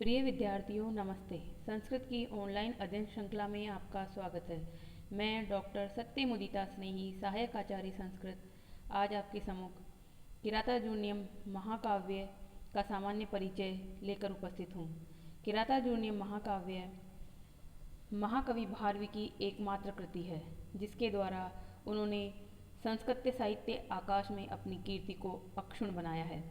प्रिय विद्यार्थियों नमस्ते। संस्कृत की ऑनलाइन अध्ययन श्रृंखला में आपका स्वागत है। मैं डॉक्टर सत्य मुदिता स्नेही, सहायक आचार्य संस्कृत, आज आपके सम्मुख किरातार्जुनीयम महाकाव्य का सामान्य परिचय लेकर उपस्थित हूँ। किरातार्जुनीयम महाकाव्य महाकवि भारवी की एकमात्र कृति है, जिसके द्वारा उन्होंने संस्कृत साहित्य आकाश में अपनी कीर्ति को अक्षुण्ण बनाया है।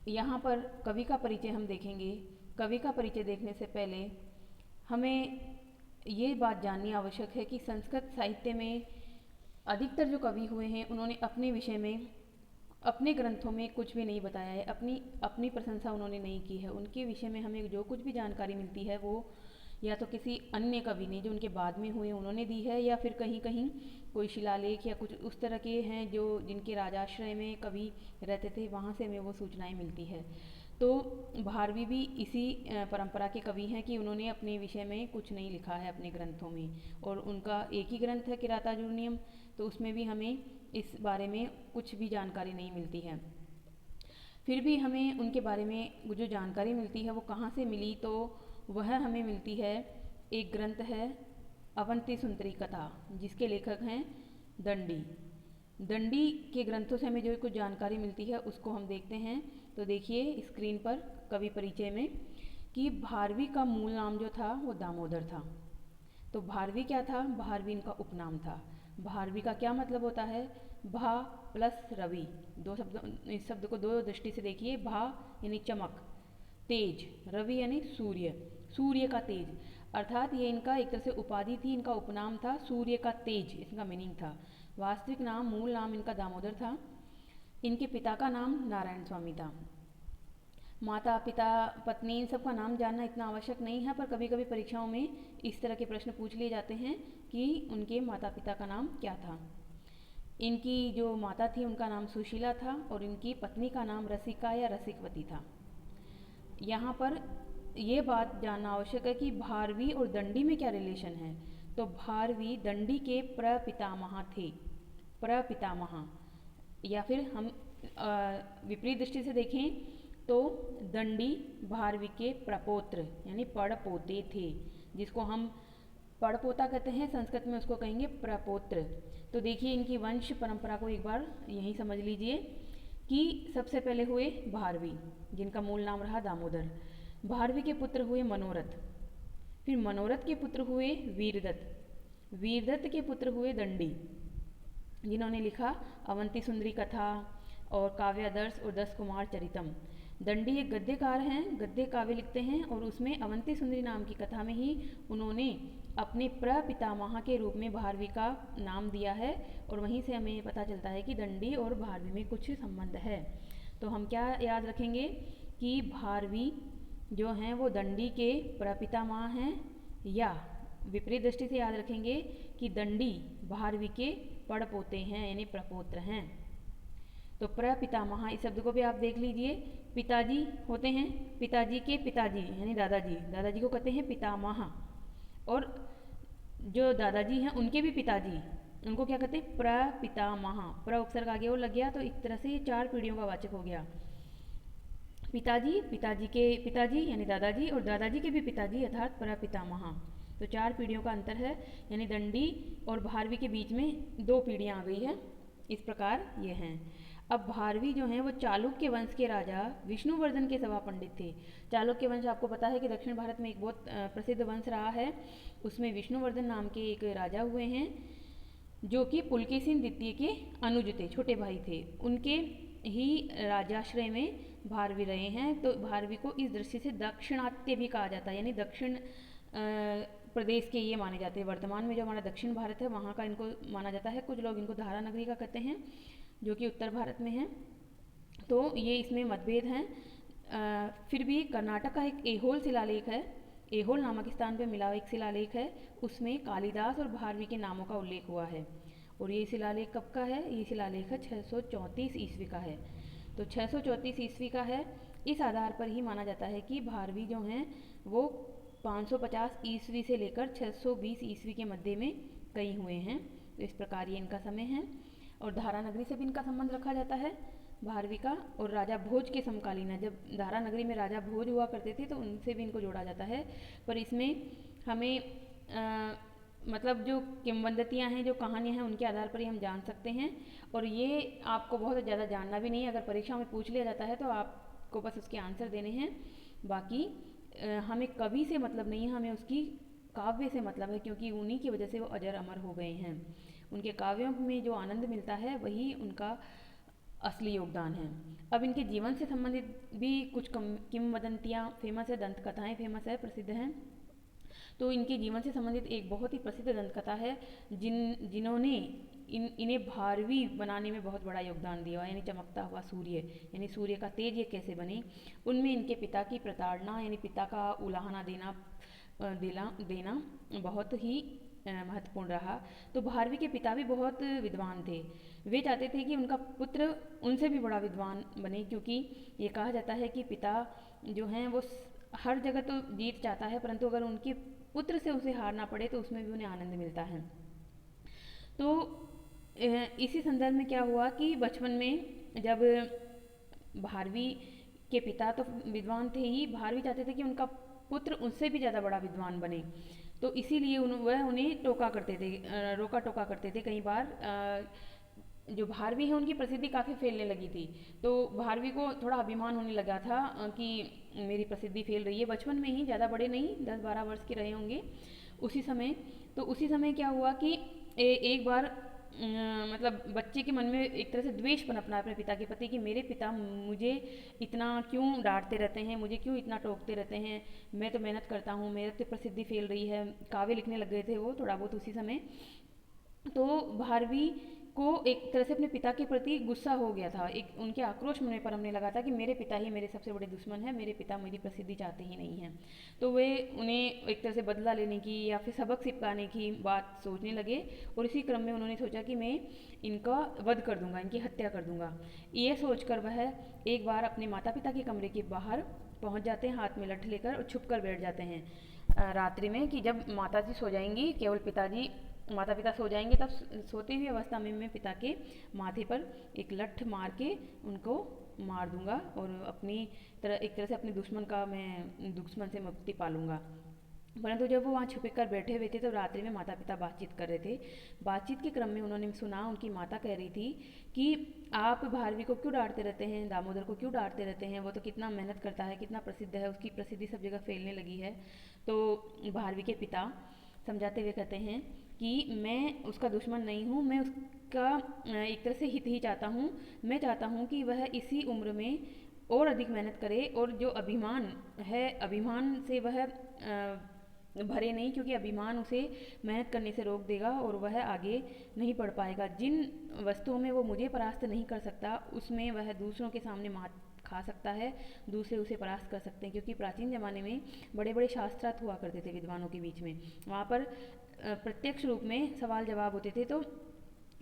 यहाँ पर कवि का परिचय हम देखेंगे। कवि का परिचय देखने से पहले हमें ये बात जाननी आवश्यक है कि संस्कृत साहित्य में अधिकतर जो कवि हुए हैं उन्होंने अपने विषय में अपने ग्रंथों में कुछ भी नहीं बताया है, अपनी प्रशंसा उन्होंने नहीं की है। उनके विषय में हमें जो कुछ भी जानकारी मिलती है वो या तो किसी अन्य कवि ने जो उनके बाद में हुए उन्होंने दी है, या फिर कहीं कहीं कोई शिलालेख या कुछ उस तरह के हैं जो जिनके राजाश्रय में कवि रहते थे, वहाँ से हमें वो सूचनाएं मिलती है। तो भारवी भी इसी परंपरा के कवि हैं कि उन्होंने अपने विषय में कुछ नहीं लिखा है अपने ग्रंथों में, और उनका एक ही ग्रंथ है किरातार्जुनीयम, तो उसमें भी हमें इस बारे में कुछ भी जानकारी नहीं मिलती है। फिर भी हमें उनके बारे में जो जानकारी मिलती है वो कहाँ से मिली, तो वह हमें मिलती है, एक ग्रंथ है अवंती सुंदरी कथा, जिसके लेखक हैं दंडी। दंडी के ग्रंथों से हमें जो कुछ जानकारी मिलती है उसको हम देखते हैं। तो देखिए स्क्रीन पर कवि परिचय में कि भारवी का मूल नाम जो था वो दामोदर था। तो भारवी क्या था? भारवी इनका उपनाम था। भारवी का क्या मतलब होता है? भा प्लस रवि, दो शब्द, इस शब्द को दो दृष्टि से देखिए। भा यानी चमक, तेज, रवि यानी सूर्य, सूर्य का तेज, अर्थात ये इनका एक तरह से उपाधि थी, इनका उपनाम था सूर्य का तेज, इसका मीनिंग था। वास्तविक नाम, मूल नाम इनका दामोदर था। इनके पिता का नाम नारायण स्वामी था। माता पिता पत्नी इन सब का नाम जानना इतना आवश्यक नहीं है, पर कभी कभी परीक्षाओं में इस तरह के प्रश्न पूछ लिए जाते हैं कि उनके माता पिता का नाम क्या था। इनकी जो माता थी उनका नाम सुशीला था और इनकी पत्नी का नाम रसिका या रसिकवती था। यहाँ पर ये बात जानना आवश्यक है कि भारवी और दंडी में क्या रिलेशन है। तो भारवी दंडी के प्रपितामह थे, प्रपितामह, या फिर हम विपरीत दृष्टि से देखें तो दंडी भारवी के प्रपौत्र यानी पड़पोते थे, जिसको हम पड़पोता कहते हैं, संस्कृत में उसको कहेंगे प्रपौत्र। तो देखिए इनकी वंश परंपरा को एक बार यहीं समझ लीजिए कि सबसे पहले हुए भारवी, जिनका मूल नाम रहा दामोदर। भारवी के पुत्र हुए मनोरथ, फिर मनोरथ के पुत्र हुए वीरदत्त, वीरदत्त के पुत्र हुए दंडी, जिन्होंने लिखा अवंती सुंदरी कथा और काव्यादर्श और 10 कुमार चरितम। दंडी एक गद्यकार हैं, गद्य काव्य लिखते हैं, और उसमें अवंती सुंदरी नाम की कथा में ही उन्होंने अपने प्रपितामह के रूप में भारवी का नाम दिया है, और वहीं से हमें पता चलता है कि दंडी और भारवी में कुछ संबंध है। तो हम क्या याद रखेंगे कि भारवी जो हैं वो दंडी के प्रपितामह हैं, या विपरीत दृष्टि से याद रखेंगे कि दंडी भारवी के पड़पोते हैं यानी प्रपौत्र हैं। तो प्रपितामह इस शब्द को भी आप देख लीजिए। पिताजी होते हैं, पिताजी के पिताजी यानी दादाजी, दादाजी को कहते हैं पितामह, और जो दादाजी हैं उनके भी पिताजी, उनको क्या कहते हैं? प्रपितामह। प्र उपसर्ग आगे वो लग गया, तो एक तरह से ये 4 पीढ़ियों का वाचक हो गया। पिताजी, पिताजी के पिताजी यानी दादाजी, और दादाजी के भी पिताजी अर्थात प्रपितामह। तो 4 पीढ़ियों का अंतर है, यानी दंडी और भारवी के बीच में 2 पीढ़ियाँ आ गई है। इस प्रकार ये हैं। अब भारवी जो हैं वो चालुक्य वंश के राजा विष्णुवर्धन के सभा पंडित थे। चालुक्य वंश आपको पता है कि दक्षिण भारत में एक बहुत प्रसिद्ध वंश रहा है। उसमें विष्णुवर्धन नाम के एक राजा हुए हैं, जो कि पुलकेशिन द्वितीय के अनुज थे, छोटे भाई थे। उनके ही राजाश्रय में भारवी रहे हैं। तो भारवी को इस दृष्टि से दक्षिणात्य भी कहा जाता है, यानी दक्षिण प्रदेश के ये माने जाते हैं। वर्तमान में जो हमारा दक्षिण भारत है वहाँ का इनको माना जाता है। कुछ लोग इनको धारा नगरी का कहते हैं, जो कि उत्तर भारत में है। तो ये इसमें मतभेद हैं। फिर भी कर्नाटक का एक ऐहोल शिलालेख है, ऐहोल नामक स्थान पर मिला एक शिलालेख है, उसमें कालिदास और भारवी के नामों का उल्लेख हुआ है। और ये शिलालेख कब का है? ये शिलालेख है 634 ईस्वी का है। तो 634 ईस्वी का है। इस आधार पर ही माना जाता है कि भारवी जो हैं वो 550 ईस्वी से लेकर 620 ईस्वी के मध्य में कई हुए हैं। तो इस प्रकार ये इनका समय है। और धारा नगरी से भी इनका संबंध रखा जाता है। भारवी का और राजा भोज के समकालीन है। जब दारा नगरी में राजा भोज हुआ करते थे तो उनसे भी इनको जोड़ा जाता है। पर इसमें हमें मतलब जो किंवदंतियाँ हैं, जो कहानियाँ हैं, उनके आधार पर ही हम जान सकते हैं। और ये आपको बहुत ज़्यादा जानना भी नहीं है, अगर परीक्षा में पूछ लिया जाता है तो आपको बस उसके आंसर देने हैं। बाकी हमें कवि से मतलब नहीं है, हमें उसकी काव्य से मतलब है, क्योंकि उन्हीं की वजह से वो अजर अमर हो गए हैं। उनके काव्यों में जो आनंद मिलता है वही उनका असली योगदान है। अब इनके जीवन से संबंधित भी कुछ किंवदंतियाँ फेमस है, दंत कथाएँ फेमस है, प्रसिद्ध हैं। तो इनके जीवन से संबंधित एक बहुत ही प्रसिद्ध दंत कथा है जिन्होंने इन्हें भारवी बनाने में बहुत बड़ा योगदान दिया, यानी चमकता हुआ सूर्य, यानी सूर्य का तेज ये कैसे बने। उनमें इनके पिता की प्रताड़ना, यानी पिता का उलाहना देना बहुत ही महत्वपूर्ण रहा। तो भारवी के पिता भी बहुत विद्वान थे। वे चाहते थे कि उनका पुत्र उनसे भी बड़ा विद्वान बने, क्योंकि ये कहा जाता है कि पिता जो हैं वो हर जगह तो जीत चाहता है, परंतु अगर उनके पुत्र से उसे हारना पड़े तो उसमें भी उन्हें आनंद मिलता है। तो इसी संदर्भ में क्या हुआ कि बचपन में जब भारवी के पिता तो विद्वान थे ही, भारवी चाहते थे कि उनका पुत्र उनसे भी ज़्यादा बड़ा विद्वान बने। तो इसीलिए वह उन्हें टोका करते थे, रोका टोका करते थे कई बार। जो भारवी है उनकी प्रसिद्धि काफ़ी फैलने लगी थी, तो भारवी को थोड़ा अभिमान होने लगा था कि मेरी प्रसिद्धि फैल रही है। बचपन में ही, ज़्यादा बड़े नहीं, 10-12 वर्ष के रहे होंगे उसी समय। तो उसी समय क्या हुआ कि एक बार मतलब बच्चे के मन में एक तरह से द्वेष पनपना अपने पिता के प्रति कि मेरे पिता मुझे इतना क्यों डांटते रहते हैं, मुझे क्यों इतना टोकते रहते हैं, मैं तो मेहनत करता हूँ, मेरे तो प्रसिद्धि फैल रही है। काव्य लिखने लग गए थे वो थोड़ा बहुत उसी समय। तो भारवी को एक तरह से अपने पिता के प्रति गुस्सा हो गया था, एक उनके आक्रोश मन में पनपने लगा था कि मेरे पिता ही मेरे सबसे बड़े दुश्मन हैं, मेरे पिता मेरी प्रसिद्धि चाहते ही नहीं हैं। तो वे उन्हें एक तरह से बदला लेने की या फिर सबक सिखाने की बात सोचने लगे, और इसी क्रम में उन्होंने सोचा कि मैं इनका वध कर दूंगा, इनकी हत्या कर दूंगा। ये सोचकर वह एक बार अपने माता पिता के कमरे के बाहर पहुंच जाते हैं, हाथ में लठ लेकर, और छुप कर बैठ जाते हैं रात्रि में, कि जब माता जी सो जाएंगी, केवल माता पिता सो जाएंगे, तब सोती हुई अवस्था में मैं पिता के माथे पर एक लठ मार के उनको मार दूंगा, और एक तरह से अपने दुश्मन से मुक्ति पालूंगा। परंतु जब वो वहाँ छुपे कर बैठे हुए थे तो रात्रि में माता पिता बातचीत कर रहे थे। बातचीत के क्रम में उन्होंने सुना, उनकी माता कह रही थी कि आप भारवी को क्यों डांटते रहते हैं, दामोदर को क्यों डांटते रहते हैं, वो तो कितना मेहनत करता है, कितना प्रसिद्ध है, उसकी प्रसिद्धि सब जगह फैलने लगी है। तो भारवी के पिता समझाते हुए कहते हैं कि मैं उसका दुश्मन नहीं हूँ, मैं उसका एक तरह से हित ही चाहता हूँ। मैं चाहता हूँ कि वह इसी उम्र में और अधिक मेहनत करे, और जो अभिमान है, अभिमान से वह भरे नहीं, क्योंकि अभिमान उसे मेहनत करने से रोक देगा और वह आगे नहीं बढ़ पाएगा। जिन वस्तुओं में वो मुझे परास्त नहीं कर सकता, उसमें वह दूसरों के सामने मात खा सकता है, दूसरे उसे परास्त कर सकते हैं। क्योंकि प्राचीन ज़माने में बड़े बड़े शास्त्रार्थ हुआ करते थे विद्वानों के बीच में, वहाँ पर प्रत्यक्ष रूप में सवाल जवाब होते थे, तो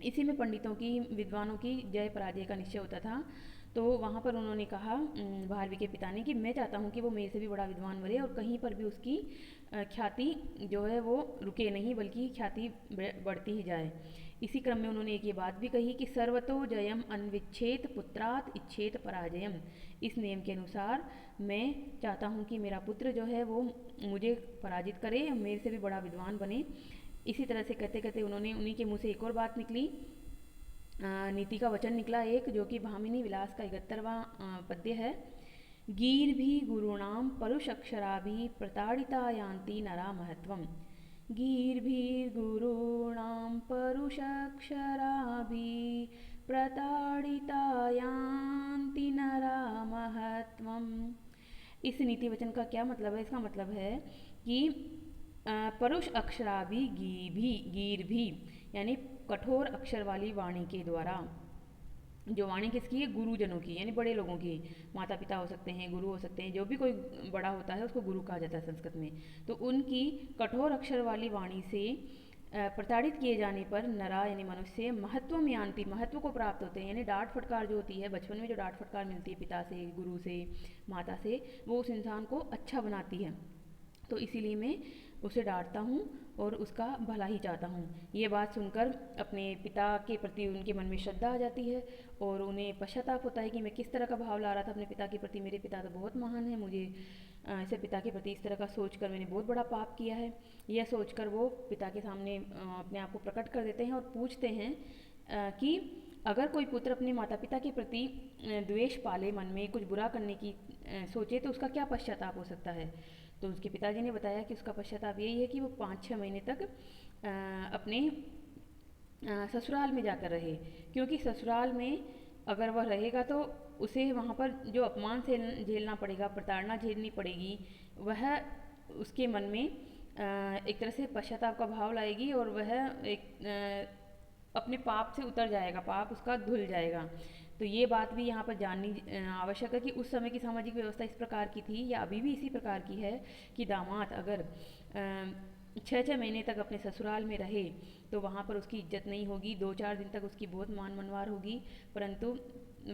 इसी में पंडितों की, विद्वानों की जय पराजय का निश्चय होता था। तो वहाँ पर उन्होंने कहा भारवी के पिता ने कि मैं चाहता हूँ कि वो मेरे से भी बड़ा विद्वान बने, और कहीं पर भी उसकी ख्याति जो है वो रुके नहीं, बल्कि ख्याति बढ़ती ही जाए। इसी क्रम में उन्होंने एक ये बात भी कही कि सर्वतो जयम अन्विच्छेत पुत्रात इच्छेत पराजयम। इस नियम के अनुसार मैं चाहता हूँ कि मेरा पुत्र जो है वो मुझे पराजित करे, मेरे से भी बड़ा विद्वान बने। इसी तरह से कहते कहते उन्हीं के मुँह से एक और बात निकली, नीति का वचन निकला एक, जो कि भामिनी विलास का 71वां पद्य है। गीर्भि गुरूणाम परुषक्षराभि प्रताड़िता यान्ति नरा महत्वम। गीर्भिर्गुरूणां परुषक्षराभि प्रताड़िता यान्ति नरा महत्वम। इस नीति वचन का क्या मतलब है? इसका मतलब है कि परुष अक्षराभि गीर्भि यानी कठोर अक्षर वाली वाणी के द्वारा, जो वाणी किसकी है? गुरुजनों की, यानी बड़े लोगों की। माता पिता हो सकते हैं, गुरु हो सकते हैं, जो भी कोई बड़ा होता है उसको गुरु कहा जाता है संस्कृत में। तो उनकी कठोर अक्षर वाली वाणी से प्रताड़ित किए जाने पर नरा यानी मनुष्य महत्वम यान्ति, महत्व को प्राप्त होते हैं। यानी डांट फटकार जो होती है बचपन में, जो डांट फटकार मिलती है पिता से, गुरु से, माता से, वो उस इंसान को अच्छा बनाती है। तो इसीलिए मैं उसे डांटता हूँ और उसका भला ही चाहता हूँ। ये बात सुनकर अपने पिता के प्रति उनके मन में श्रद्धा आ जाती है और उन्हें पश्चाताप होता है कि मैं किस तरह का भाव ला रहा था अपने पिता के प्रति। मेरे पिता तो बहुत महान है, मुझे ऐसे पिता के प्रति इस तरह का सोचकर मैंने बहुत बड़ा पाप किया है। यह सोचकर वो पिता के सामने अपने आप को प्रकट कर देते हैं और पूछते हैं कि अगर कोई पुत्र अपने माता पिता के प्रति द्वेष पाले, मन में कुछ बुरा करने की सोचे, तो उसका क्या पश्चाताप हो सकता है। तो उसके पिताजी ने बताया कि उसका पश्चाताप यही है कि वो 5-6 महीने तक अपने ससुराल में जाकर रहे, क्योंकि ससुराल में अगर वह रहेगा तो उसे वहाँ पर जो अपमान से झेलना पड़ेगा, प्रताड़ना झेलनी पड़ेगी, वह उसके मन में एक तरह से पश्चाताप का भाव लाएगी और वह एक अपने पाप से उतर जाएगा, पाप उसका धुल जाएगा। तो ये बात भी यहाँ पर जाननी आवश्यक है कि उस समय की सामाजिक व्यवस्था इस प्रकार की थी या अभी भी इसी प्रकार की है कि दामाद अगर 6-6 महीने तक अपने ससुराल में रहे तो वहाँ पर उसकी इज्जत नहीं होगी, 2-4 दिन तक उसकी बहुत मान मनवार होगी, परंतु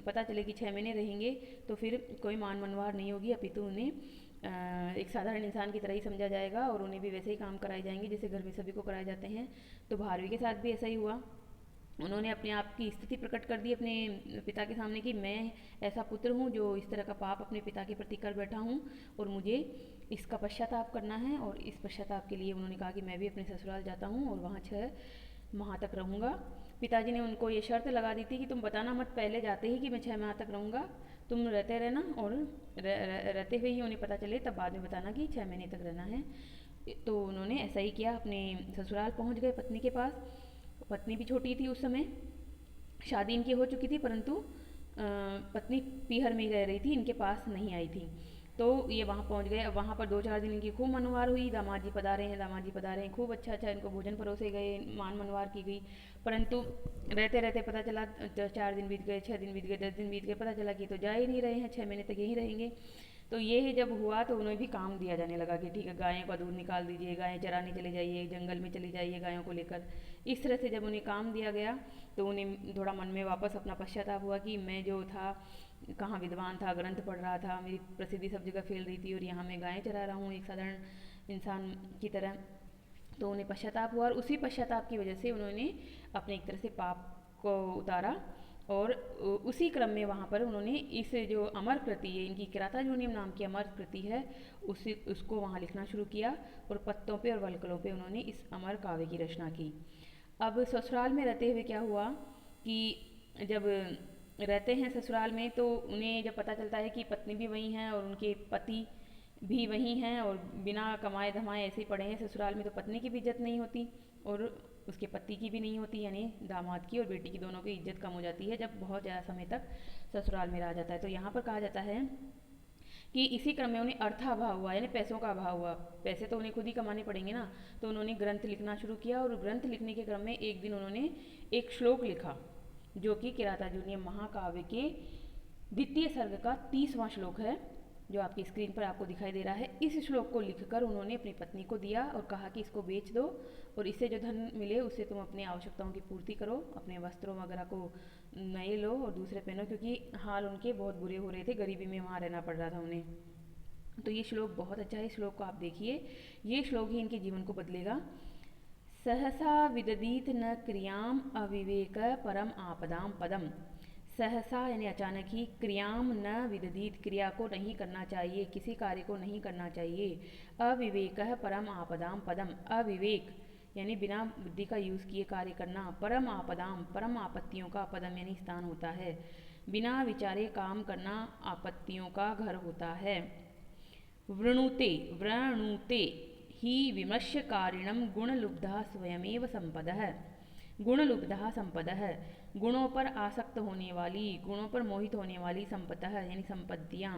पता चले कि 6 महीने रहेंगे तो फिर कोई मान मनवार नहीं होगी, अपितु उन्हें एक साधारण इंसान की तरह ही समझा जाएगा और उन्हें भी वैसे ही काम कराए जाएंगे जैसे घर में सभी को कराए जाते हैं। तो भारवी के साथ भी ऐसा ही हुआ। उन्होंने अपने आप की स्थिति प्रकट कर दी अपने पिता के सामने कि मैं ऐसा पुत्र हूँ जो इस तरह का पाप अपने पिता के प्रति कर बैठा हूँ और मुझे इसका पश्चाताप करना है। और इस पश्चाताप के लिए उन्होंने कहा कि मैं भी अपने ससुराल जाता हूँ और वहाँ 6 माह तक रहूँगा। पिताजी ने उनको ये शर्त लगा दी थी कि तुम बताना मत पहले जाते ही कि मैं 6 माह तक रहूँगा, तुम रहते रहना और रहते हुए ही उन्हें पता चले तब बाद में बताना कि 6 महीने तक रहना है। तो उन्होंने ऐसा ही किया, अपने ससुराल पहुँच गए पत्नी के पास। पत्नी भी छोटी थी उस समय, शादी इनकी हो चुकी थी, परंतु पत्नी पीहर में ही रह रही थी, इनके पास नहीं आई थी। तो ये वहाँ पहुँच गए। अब वहाँ पर 2-4 दिन इनकी खूब मनवार हुई, दामाद जी पधारे हैं, दामाद जी पधारे हैं, खूब अच्छा अच्छा इनको भोजन परोसे गए, मान मनवार की गई। परंतु रहते रहते पता चला 4 दिन बीत गए, 6 दिन बीत गए, 10 दिन बीत गए, पता चला कि तो जा ही नहीं रहे हैं, 6 महीने तक यहीं रहेंगे। तो ये जब हुआ तो उन्हें भी काम दिया जाने लगा कि ठीक है गायों का दूध निकाल दीजिए, गायें चराने चले जाइए, जंगल में चली जाइए गायों को लेकर। इस तरह से जब उन्हें काम दिया गया तो उन्हें थोड़ा मन में वापस अपना पश्चाताप हुआ कि मैं जो था कहाँ विद्वान था, ग्रंथ पढ़ रहा था, मेरी प्रसिद्धि सब जगह फैल रही थी और यहाँ मैं गायें चरा रहा हूँ एक साधारण इंसान की तरह। तो उन्हें पश्चाताप हुआ और उसी पश्चाताप की वजह से उन्होंने अपने एक तरह से पाप को उतारा और उसी क्रम में वहाँ पर उन्होंने इस जो अमर कृति है, इनकी किरातार्जुनीयम नाम की अमर कृति है, उसको वहाँ लिखना शुरू किया और पत्तों पे और वलकलों पे उन्होंने इस अमर काव्य की रचना की। अब ससुराल में रहते हुए क्या हुआ कि जब रहते हैं ससुराल में तो उन्हें जब पता चलता है कि पत्नी भी वहीं है और उनके पति भी वहीं हैं और बिना कमाए धमाए ऐसे ही पड़े हैं ससुराल में, तो पत्नी की भी इज्जत नहीं होती और उसके पति की भी नहीं होती, यानी दामाद की और बेटी की दोनों की इज्जत कम हो जाती है जब बहुत ज़्यादा समय तक ससुराल में रहा जाता है। तो यहाँ पर कहा जाता है कि इसी क्रम में उन्हें अर्थाभाव हुआ, यानी पैसों का अभाव हुआ। पैसे तो उन्हें खुद ही कमाने पड़ेंगे ना, तो उन्होंने ग्रंथ लिखना शुरू किया और ग्रंथ लिखने के क्रम में एक दिन उन्होंने एक श्लोक लिखा जो कि किरातार्जुनीयम महाकाव्य के द्वितीय सर्ग का 30वां श्लोक है, जो आपकी स्क्रीन पर आपको दिखाई दे रहा है। इस श्लोक को लिखकर उन्होंने अपनी पत्नी को दिया और कहा कि इसको बेच दो और इससे जो धन मिले उससे तुम अपनी आवश्यकताओं की पूर्ति करो, अपने वस्त्रों वगैरह को नए लो और दूसरे पहनो, क्योंकि हाल उनके बहुत बुरे हो रहे थे, गरीबी में वहाँ रहना पड़ रहा था उन्हें। तो ये श्लोक बहुत अच्छा है, इस श्लोक को आप देखिए, ये श्लोक ही इनके जीवन को बदलेगा। सहसा विदधीत न क्रियाम अविवेक परम आपदाम पदम। सहसा यानी अचानक ही, क्रियाम न विदधीत क्रिया को नहीं करना चाहिए, किसी कार्य को नहीं करना चाहिए। अविवेक परम आपदाम पदम, अविवेक यानी बिना बुद्धि का यूज़ किए कार्य करना, परम आपदाम परम आपत्तियों का, पदम यानी स्थान होता है, बिना विचारे काम करना आपत्तियों का घर होता है। वृणुते वृणुते ही विमर्शकारिणम गुणलुब्धः स्वयमेव संपदः। गुणलुब्धः संपदः, गुणों पर आसक्त होने वाली, गुणों पर मोहित होने वाली, संपतः यानी संपत्तियाँ।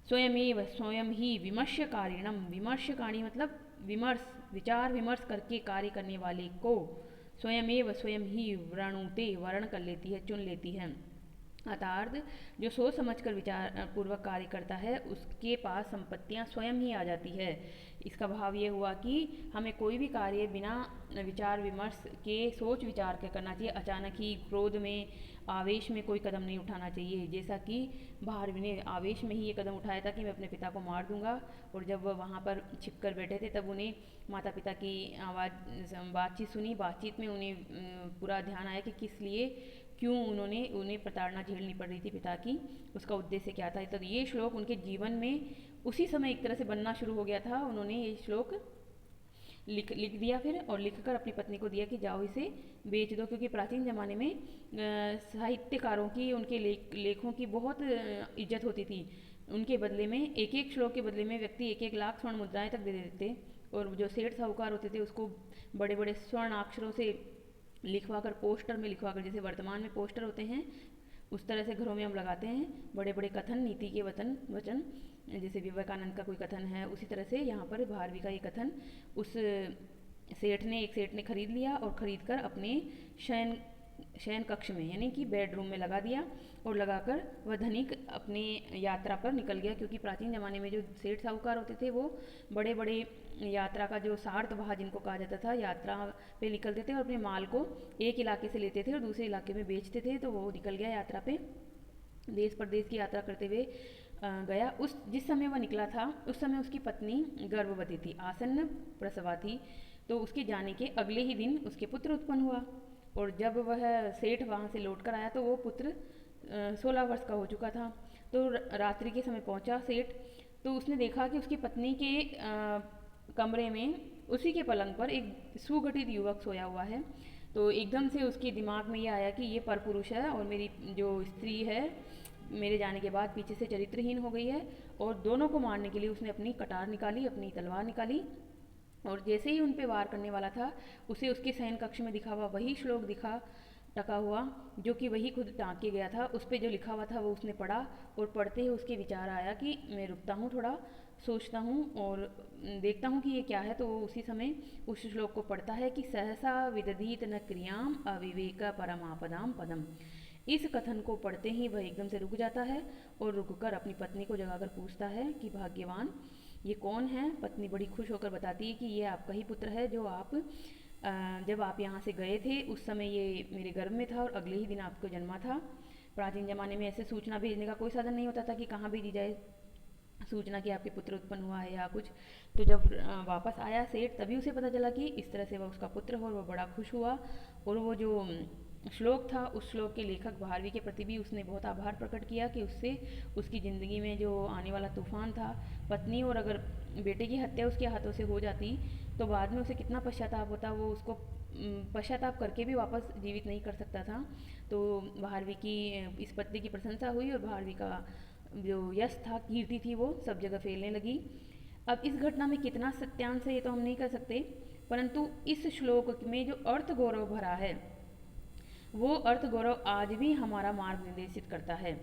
स्वयमेव स्वयं ही, विमर्शकारिणम, विमर्शकाणी मतलब विमर्श, विचार विमर्श करके कार्य करने वाले को, स्वयमेव स्वयं ही, व्रणुते वर्ण कर लेती है, चुन लेती है। अर्थात जो सोच समझकर विचार पूर्वक कार्य करता है उसके पास संपत्तियां स्वयं ही आ जाती है। इसका भाव ये हुआ कि हमें कोई भी कार्य बिना विचार विमर्श के सोच विचार के करना चाहिए। अचानक ही क्रोध में आवेश में कोई कदम नहीं उठाना चाहिए। जैसा कि भारवी ने आवेश में ही ये कदम उठाया था कि मैं अपने पिता को मार दूंगा, और जब वह वहाँ पर छिप कर बैठे थे तब उन्हें माता पिता की आवाज़ बातचीत सुनी। बातचीत में उन्हें पूरा ध्यान आया कि किस लिए क्यों उन्हें प्रताड़ना झेलनी पड़ रही थी पिता की, उसका उद्देश्य क्या था। तो ये श्लोक उनके जीवन में उसी समय एक तरह से बनना शुरू हो गया था। उन्होंने ये श्लोक लिख दिया फिर, और लिखकर अपनी पत्नी को दिया कि जाओ इसे बेच दो, क्योंकि प्राचीन ज़माने में साहित्यकारों की, उनके लेखों की बहुत इज्जत होती थी। उनके बदले में एक एक श्लोक के बदले में व्यक्ति 1-1 लाख स्वर्ण मुद्राएं तक दे देते थे, और जो सेठ साहूकार होते थे उसको बड़े बड़े स्वर्ण अक्षरों से लिखवा कर, पोस्टर में लिखवा कर, जैसे वर्तमान में पोस्टर होते हैं उस तरह से घरों में हम लगाते हैं बड़े बड़े कथन, नीति के वचन, जैसे विवेकानंद का कोई कथन है, उसी तरह से यहाँ पर भारवी का ये कथन उस एक सेठ ने खरीद लिया, और खरीद कर अपने शयन कक्ष में यानी कि बेडरूम में लगा दिया, और लगाकर वह धनिक अपने यात्रा पर निकल गया। क्योंकि प्राचीन ज़माने में जो सेठ साहूकार होते थे वो बड़े बड़े यात्रा का जो सार्थवाह जिनको कहा जाता था, यात्रा पे निकलते थे और अपने माल को एक इलाके से लेते थे और दूसरे इलाके में बेचते थे। तो वो निकल गया यात्रा पे, देश प्रदेश की यात्रा करते हुए गया। जिस समय वह निकला था उस समय उसकी पत्नी गर्भवती थी, आसन्न प्रसवा थी। तो उसके जाने के अगले ही दिन उसके पुत्र उत्पन्न हुआ, और जब वह सेठ वहाँ से लौट कर आया तो वो पुत्र 16 वर्ष का हो चुका था। तो रात्रि के समय पहुँचा सेठ, तो उसने देखा कि उसकी पत्नी के कमरे में उसी के पलंग पर एक सुगठित युवक सोया हुआ है। तो एकदम से उसके दिमाग में ये आया कि ये परपुरुष है, और मेरी जो स्त्री है मेरे जाने के बाद पीछे से चरित्रहीन हो गई है। और दोनों को मारने के लिए उसने अपनी कटार निकाली, अपनी तलवार निकाली, और जैसे ही उन पे वार करने वाला था उसे उसके शयन कक्ष में दिखा हुआ वही श्लोक टका हुआ, जो कि वही खुद टाँक के गया था। उस पर जो लिखा हुआ था वो उसने पढ़ा, और पढ़ते ही उसके विचार आया कि मैं रुकता हूँ, थोड़ा सोचता हूँ और देखता हूँ कि ये क्या है। तो वो उसी समय उस श्लोक को पढ़ता है कि सहसा विदधीत न क्रियाम अविवेक परमापदाम पदम। इस कथन को पढ़ते ही वह एकदम से रुक जाता है, और रुककर अपनी पत्नी को जगाकर पूछता है कि भाग्यवान ये कौन है। पत्नी बड़ी खुश होकर बताती है कि ये आपका ही पुत्र है, जो जब आप यहाँ से गए थे उस समय ये मेरे गर्भ में था, और अगले ही दिन आपको जन्मा था। प्राचीन ज़माने में ऐसे सूचना भेजने का कोई साधन नहीं होता था कि कहाँ भेजी जाए सूचना कि आपके पुत्र उत्पन्न हुआ है या कुछ। तो जब वापस आया सेठ, तभी उसे पता चला कि इस तरह से वह उसका पुत्र हो, और वह बड़ा खुश हुआ। और वो जो श्लोक था उस श्लोक के लेखक भारवी के प्रति भी उसने बहुत आभार प्रकट किया कि उससे उसकी ज़िंदगी में जो आने वाला तूफान था, पत्नी और अगर बेटे की हत्या उसके हाथों से हो जाती तो बाद में उसे कितना पश्चाताप होता। वो उसको पश्चाताप करके भी वापस जीवित नहीं कर सकता था। तो भारवी की इस पत्नी की प्रशंसा हुई, और भारवी का जो यश था, कीर्ति थी, वो सब जगह फैलने लगी। अब इस घटना में कितना सत्यांश है ये तो हम नहीं कर सकते, परंतु इस श्लोक में जो अर्थ गौरव भरा है वो अर्थ गौरव आज भी हमारा मार्ग निर्देशित करता है।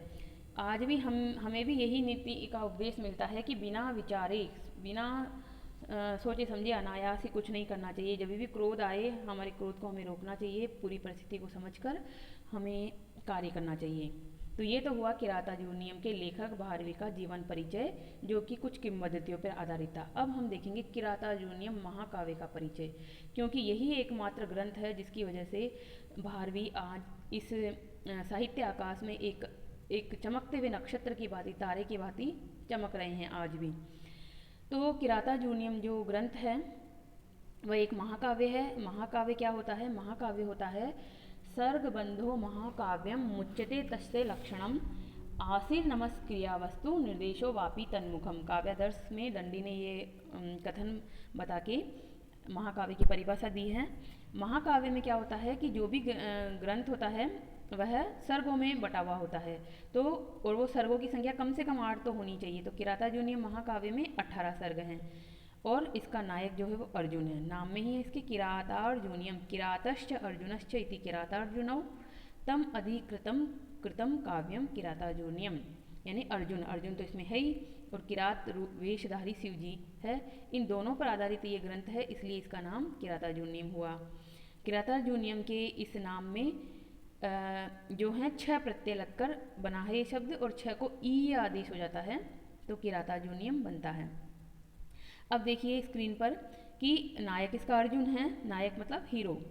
आज भी हमें भी यही नीति का उपदेश मिलता है कि बिना विचारे, बिना सोचे समझे अनायास ही कुछ नहीं करना चाहिए। जब भी क्रोध आए हमारे क्रोध को हमें रोकना चाहिए, पूरी परिस्थिति को समझकर हमें कार्य करना चाहिए। तो ये तो हुआ किरातार्जुनीयम के लेखक भारवी का जीवन परिचय, जो कि कुछ किंवदंतियों पर आधारित था। अब हम देखेंगे किरातार्जुनीयम महाकाव्य का परिचय, क्योंकि यही एकमात्र ग्रंथ है जिसकी वजह से भारवी आज इस साहित्य आकाश में एक चमकते हुए नक्षत्र की भांति, तारे की भांति चमक रहे हैं आज भी। तो किरातार्जुनीयम जो ग्रंथ है वह एक महाकाव्य है। महाकाव्य क्या होता है? महाकाव्य होता है सर्गबंधो महाकाव्यम मुच्यते तस्य लक्षणम आसीर नमस्क्रिया वस्तु निर्देशो वापी तन्मुखम। काव्यादर्श में दंडी ने ये कथन बता के महाकाव्य की परिभाषा दी है। महाकाव्य में क्या होता है कि जो भी ग्रंथ होता है वह सर्गों में बटा हुआ होता है, तो और वो सर्गों की संख्या कम से कम 8 तो होनी चाहिए। तो किरातार्जुनीयम महाकाव्य में 18 सर्ग हैं, और इसका नायक जो है वो अर्जुन है। नाम में ही है इसके किरातार्जुनीयम, किरातश्च अर्जुनश्च इति किरातार्जुनौ तम अधिकृतम कृतम काव्यम किरातार्जुनीयम, यानी अर्जुन तो इसमें है ही, और किरात वेशधारी शिव जी है। इन दोनों पर आधारित ये ग्रंथ है, इसलिए इसका नाम किरातार्जुनीयम हुआ। किरातार्जुनीयम के इस नाम में जो है छह प्रत्यय लगकर बना है ये शब्द, और छह को ई आदेश हो जाता है तो किरातार्जुनीयम बनता है। अब देखिए स्क्रीन पर कि नायक इसका अर्जुन है, नायक मतलब हीरो,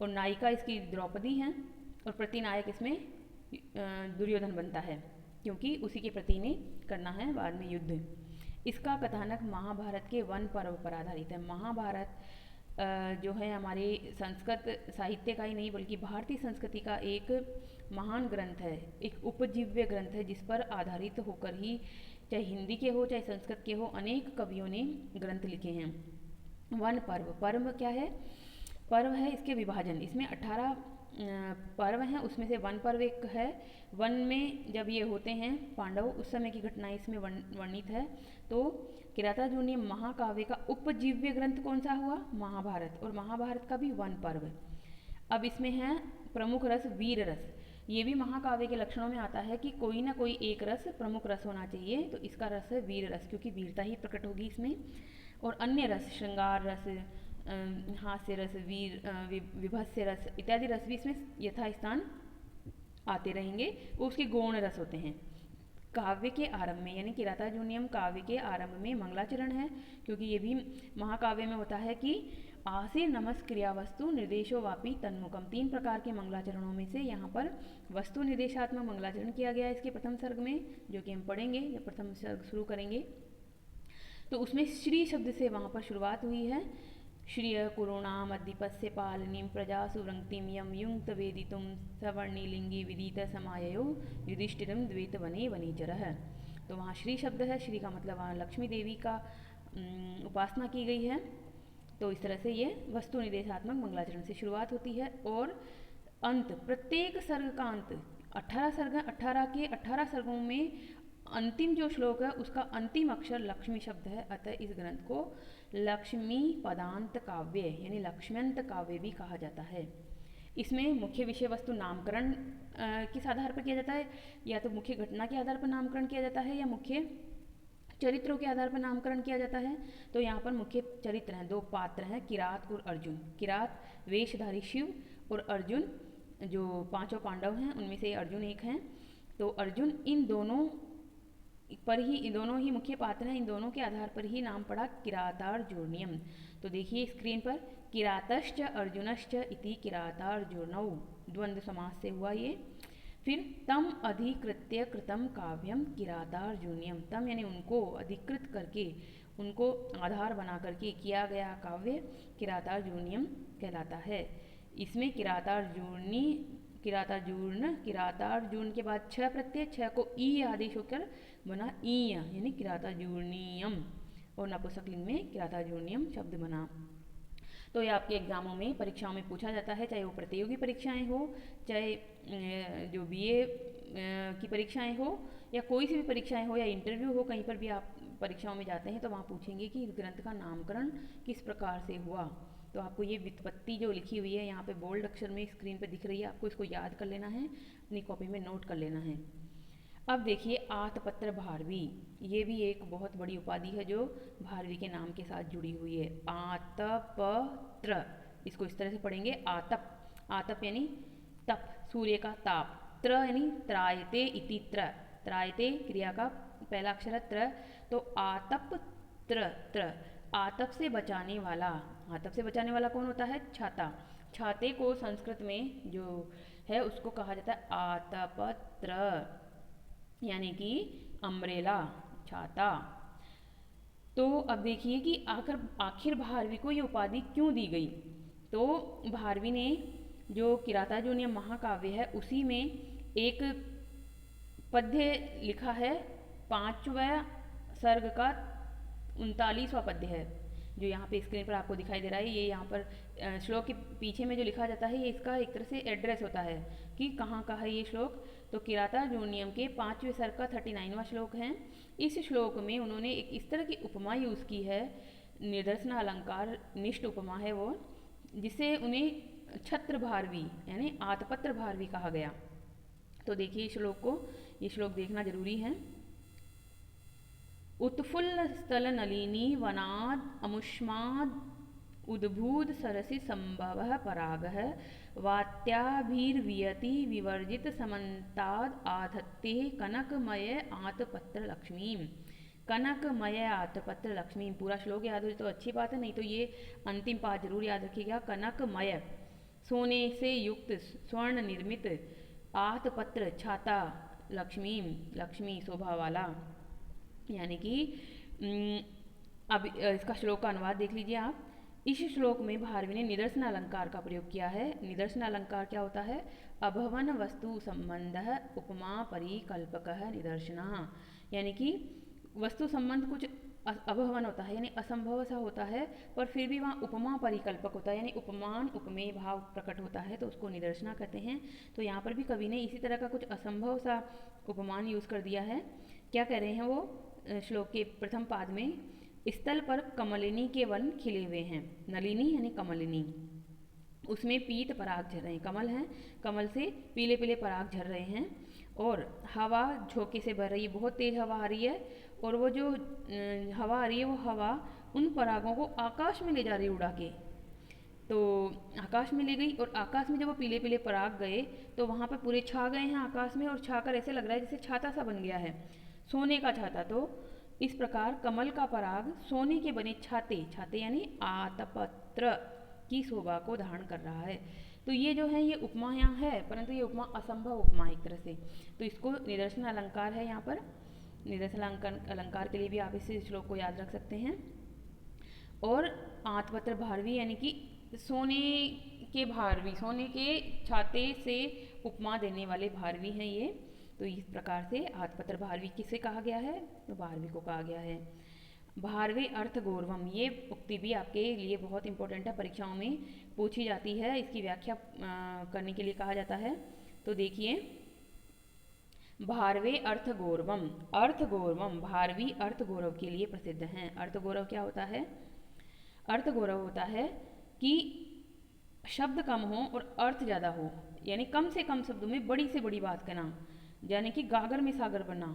और नायिका इसकी द्रौपदी है, और प्रतिनायक इसमें दुर्योधन बनता है, क्योंकि उसी के प्रति ने करना है बाद में युद्ध। इसका कथानक महाभारत के वन पर्व पर आधारित है। महाभारत जो है हमारे संस्कृत साहित्य का ही नहीं बल्कि भारतीय संस्कृति का एक महान ग्रंथ है, एक उपजीव्य ग्रंथ है, जिस पर आधारित होकर ही चाहे हिंदी के हो चाहे संस्कृत के हो अनेक कवियों ने ग्रंथ लिखे हैं। वन पर्व, पर्व क्या है? पर्व है इसके विभाजन। इसमें 18 पर्व हैं, उसमें से वन पर्व एक है। वन में जब ये होते हैं पांडव, उस समय की घटनाएं इसमें वर्णित है। तो किरातार्जुनीय महाकाव्य का उपजीव्य ग्रंथ कौन सा हुआ? महाभारत, और महाभारत का भी वन पर्व। अब इसमें है प्रमुख रस वीर रस। ये भी महाकाव्य के लक्षणों में आता है कि कोई ना कोई एक रस प्रमुख रस होना चाहिए, तो इसका रस है वीर रस, क्योंकि वीरता ही प्रकट होगी इसमें। और अन्य रस श्रृंगार रस, हास्य रस, विभत्स्य रस इत्यादि रस भी इसमें यथास्थान आते रहेंगे, वो उसके गौण रस होते हैं। काव्य के आरंभ में यानी किरातार्जुनीयम काव्य के आरंभ में मंगलाचरण है, क्योंकि ये भी महाकाव्य में होता है कि आसे नमस क्रिया वस्तु निर्देशो वापी तन्मुखम, 3 प्रकार के मंगलाचरणों में से यहाँ पर वस्तु निर्देशात्मक मंगलाचरण किया गया है इसके प्रथम सर्ग में, जो कि हम पढ़ेंगे जब प्रथम सर्ग शुरू करेंगे। तो उसमें श्री शब्द से वहाँ पर शुरुआत हुई है। श्रिय कुरुणाम अधिपस्य पालनीम प्रजा सुवृंक्तिम यम युंक्त वेदितुम सवर्णिलिंगी विदित समायो युधिष्ठिरम द्वैत वने वनेचरः। तो वहाँ श्री शब्द है, श्री का मतलब वहाँ लक्ष्मी देवी का उपासना की गई है। तो इस तरह से ये वस्तु निर्देशात्मक मंगलाचरण से शुरुआत होती है, और अंत प्रत्येक सर्ग का अंत 18 सर्ग, 18 के 18 सर्गों में अंतिम जो श्लोक है उसका अंतिम अक्षर लक्ष्मी शब्द है। अतः इस ग्रंथ को लक्ष्मी पदांत काव्य यानी लक्ष्म्यंत काव्य भी कहा जाता है। इसमें मुख्य विषय वस्तु नामकरण किस आधार पर किया जाता है? या तो मुख्य घटना के आधार पर नामकरण किया जाता है या मुख्य चरित्रों के आधार पर नामकरण किया जाता है। तो यहाँ पर मुख्य चरित्र हैं, 2 पात्र हैं, किरात और अर्जुन। किरात वेशधारी शिव, और अर्जुन जो 5 पांडव हैं उनमें से अर्जुन एक हैं। तो अर्जुन इन दोनों ही मुख्य पात्र हैं, इन दोनों के आधार पर ही नाम पड़ा किरातार्जुनीयम। तो देखिए स्क्रीन पर किरातश्च अर्जुनश्च इति किरातार्जुनौ, द्वंद्व समास से हुआ ये। फिर तम अधिकृत्य कृतम काव्यम किरातार्जुनीयम, तम यानी उनको अधिकृत करके, उनको आधार बना करके किया गया काव्य किरातार्जुनीयम कहलाता है। इसमें किरातार्जुन के बाद 6 प्रत्यय, 6 को ई आदेश होकर बना ईय यानी किरातार्जुनीयम, और नपुंसकलिंग में किरातार्जुनीयम शब्द बना। तो ये आपके एग्जामों में परीक्षाओं में पूछा जाता है, चाहे वो प्रतियोगी परीक्षाएं हो, चाहे जो बीए की परीक्षाएं हो, या कोई सी भी परीक्षाएं हो, या इंटरव्यू हो, कहीं पर भी आप परीक्षाओं में जाते हैं तो वहाँ पूछेंगे कि इस ग्रंथ का नामकरण किस प्रकार से हुआ। तो आपको ये व्युत्पत्ति जो लिखी हुई है यहाँ पे बोल्ड अक्षर में स्क्रीन पे दिख रही है, आपको इसको याद कर लेना है, अपनी कॉपी में नोट कर लेना है। अब देखिए आतपत्र भारवी, ये भी एक बहुत बड़ी उपाधि है जो भारवी के नाम के साथ जुड़ी हुई है। आतपत्र, इसको इस तरह से पढ़ेंगे आतप, आतप यानी तप, सूर्य का ताप, त्र यानी त्रायते इति त्र, त्रायते क्रिया का पहला अक्षर है त्र, तो आतप त्र, त्र आतप से बचाने वाला। आतप से बचाने वाला कौन होता है? छाता। छाते को संस्कृत में जो है उसको कहा जाता है आतपत्र, यानी कि अम्ब्रेला, छाता। तो अब देखिए कि आखिर भारवी को ये उपाधि क्यों दी गई। तो भारवी ने जो किरातार्जुनीयम महाकाव्य है उसी में एक पद्य लिखा है, 5वें सर्ग का 39वां पद्य है, जो यहाँ पे स्क्रीन पर आपको दिखाई दे रहा है। ये यहाँ पर श्लोक के पीछे में जो लिखा जाता है ये इसका एक तरह से एड्रेस होता है कि कहाँ का है ये श्लोक। तो किरातार्जुनीयम के 5वें सर्ग का 39वां श्लोक है। इस श्लोक में उन्होंने एक इस तरह की उपमा यूज़ की है, निदर्शन अलंकार निष्ठ उपमा है वो, जिसे उन्हें छत्र भारवी यानी आतपत्र भारवी कहा गया। तो देखिए श्लोक को, ये श्लोक देखना जरूरी है। उत्फुल्ल स्थल नलिनी वनाद अमुष्माद उद्भूत सरसि संभवः परागः वात्याभिर्वियति विवर्जित समन्ताद् आधत्ते कनकमय आतपत्र लक्ष्मीं। कनकमय आतपत्र लक्ष्मी, पूरा श्लोक याद हो तो अच्छी बात है, नहीं तो ये अंतिम पाठ जरूर याद रखिएगा। कनकमय सोने से युक्त स्वर्ण निर्मित, आतपत्र छाता, लक्ष्मी लक्ष्मी शोभा वाला, यानी कि अब इसका श्लोक का अनुवाद देख लीजिए आप। इस श्लोक में भारवी ने निदर्शन अलंकार का प्रयोग किया है। निदर्शन अलंकार क्या होता है? अभवन वस्तु संबंध उपमा परिकल्पक निदर्शना, यानी कि वस्तु संबंध कुछ अभवन होता है यानी असंभव सा होता है, पर फिर भी वहाँ उपमा परिकल्पक होता है यानी उपमान उपमेय भाव प्रकट होता है, तो उसको निदर्शना कहते हैं। तो यहाँ पर भी कवि ने इसी तरह का कुछ असंभव सा उपमान यूज कर दिया है। क्या कह रहे हैं वो श्लोक के प्रथम पाद में? स्थल पर कमलिनी के वन खिले हुए हैं। नलिनी यानी कमलिनी, उसमें पीत पराग झर रहे हैं। कमल हैं, कमल से पीले पीले पराग झर रहे हैं, और हवा झोंके से भर रही है, बहुत तेज हवा आ रही है, और वो जो हवा आ रही है वो हवा उन परागों को आकाश में ले जा रही है उड़ा के। तो आकाश में ले गई, और आकाश में जब वो पीले पीले पराग गए तो वहाँ पर पूरे छा गए हैं आकाश में, और छाकर ऐसे लग रहा है जैसे छाता सा बन गया है, सोने का छाता। तो इस प्रकार कमल का पराग सोने के बने छाते, छाते यानी आतपत्र की शोभा को धारण कर रहा है। तो ये जो है ये उपमा यहाँ है, परंतु ये उपमा असंभव उपमा एक तरह से, तो इसको निदर्शन अलंकार है यहाँ पर। निदर्शन अलंकार के लिए भी आप इस श्लोक को याद रख सकते हैं। और आतपत्र भारवी यानी कि सोने के भारवी, सोने के छाते से उपमा देने वाले भारवी हैं ये। तो इस प्रकार से आतपत्र भारवी किसे कहा गया है? तो भारवी को कहा गया है। भारवे अर्थ गौरवम, ये उक्ति भी आपके लिए बहुत इंपॉर्टेंट है, परीक्षाओं में पूछी जाती है, इसकी व्याख्या करने के लिए कहा जाता है। तो देखिए, भारवे अर्थ गौरवम, अर्थ गौरवम, भारवी अर्थ गौरव के लिए प्रसिद्ध हैं। अर्थ गौरव क्या होता है? अर्थ गौरव होता है कि शब्द कम हो और अर्थ ज़्यादा हो, यानी कम से कम शब्दों में बड़ी से बड़ी बात कहना, यानी कि गागर में सागर बनना,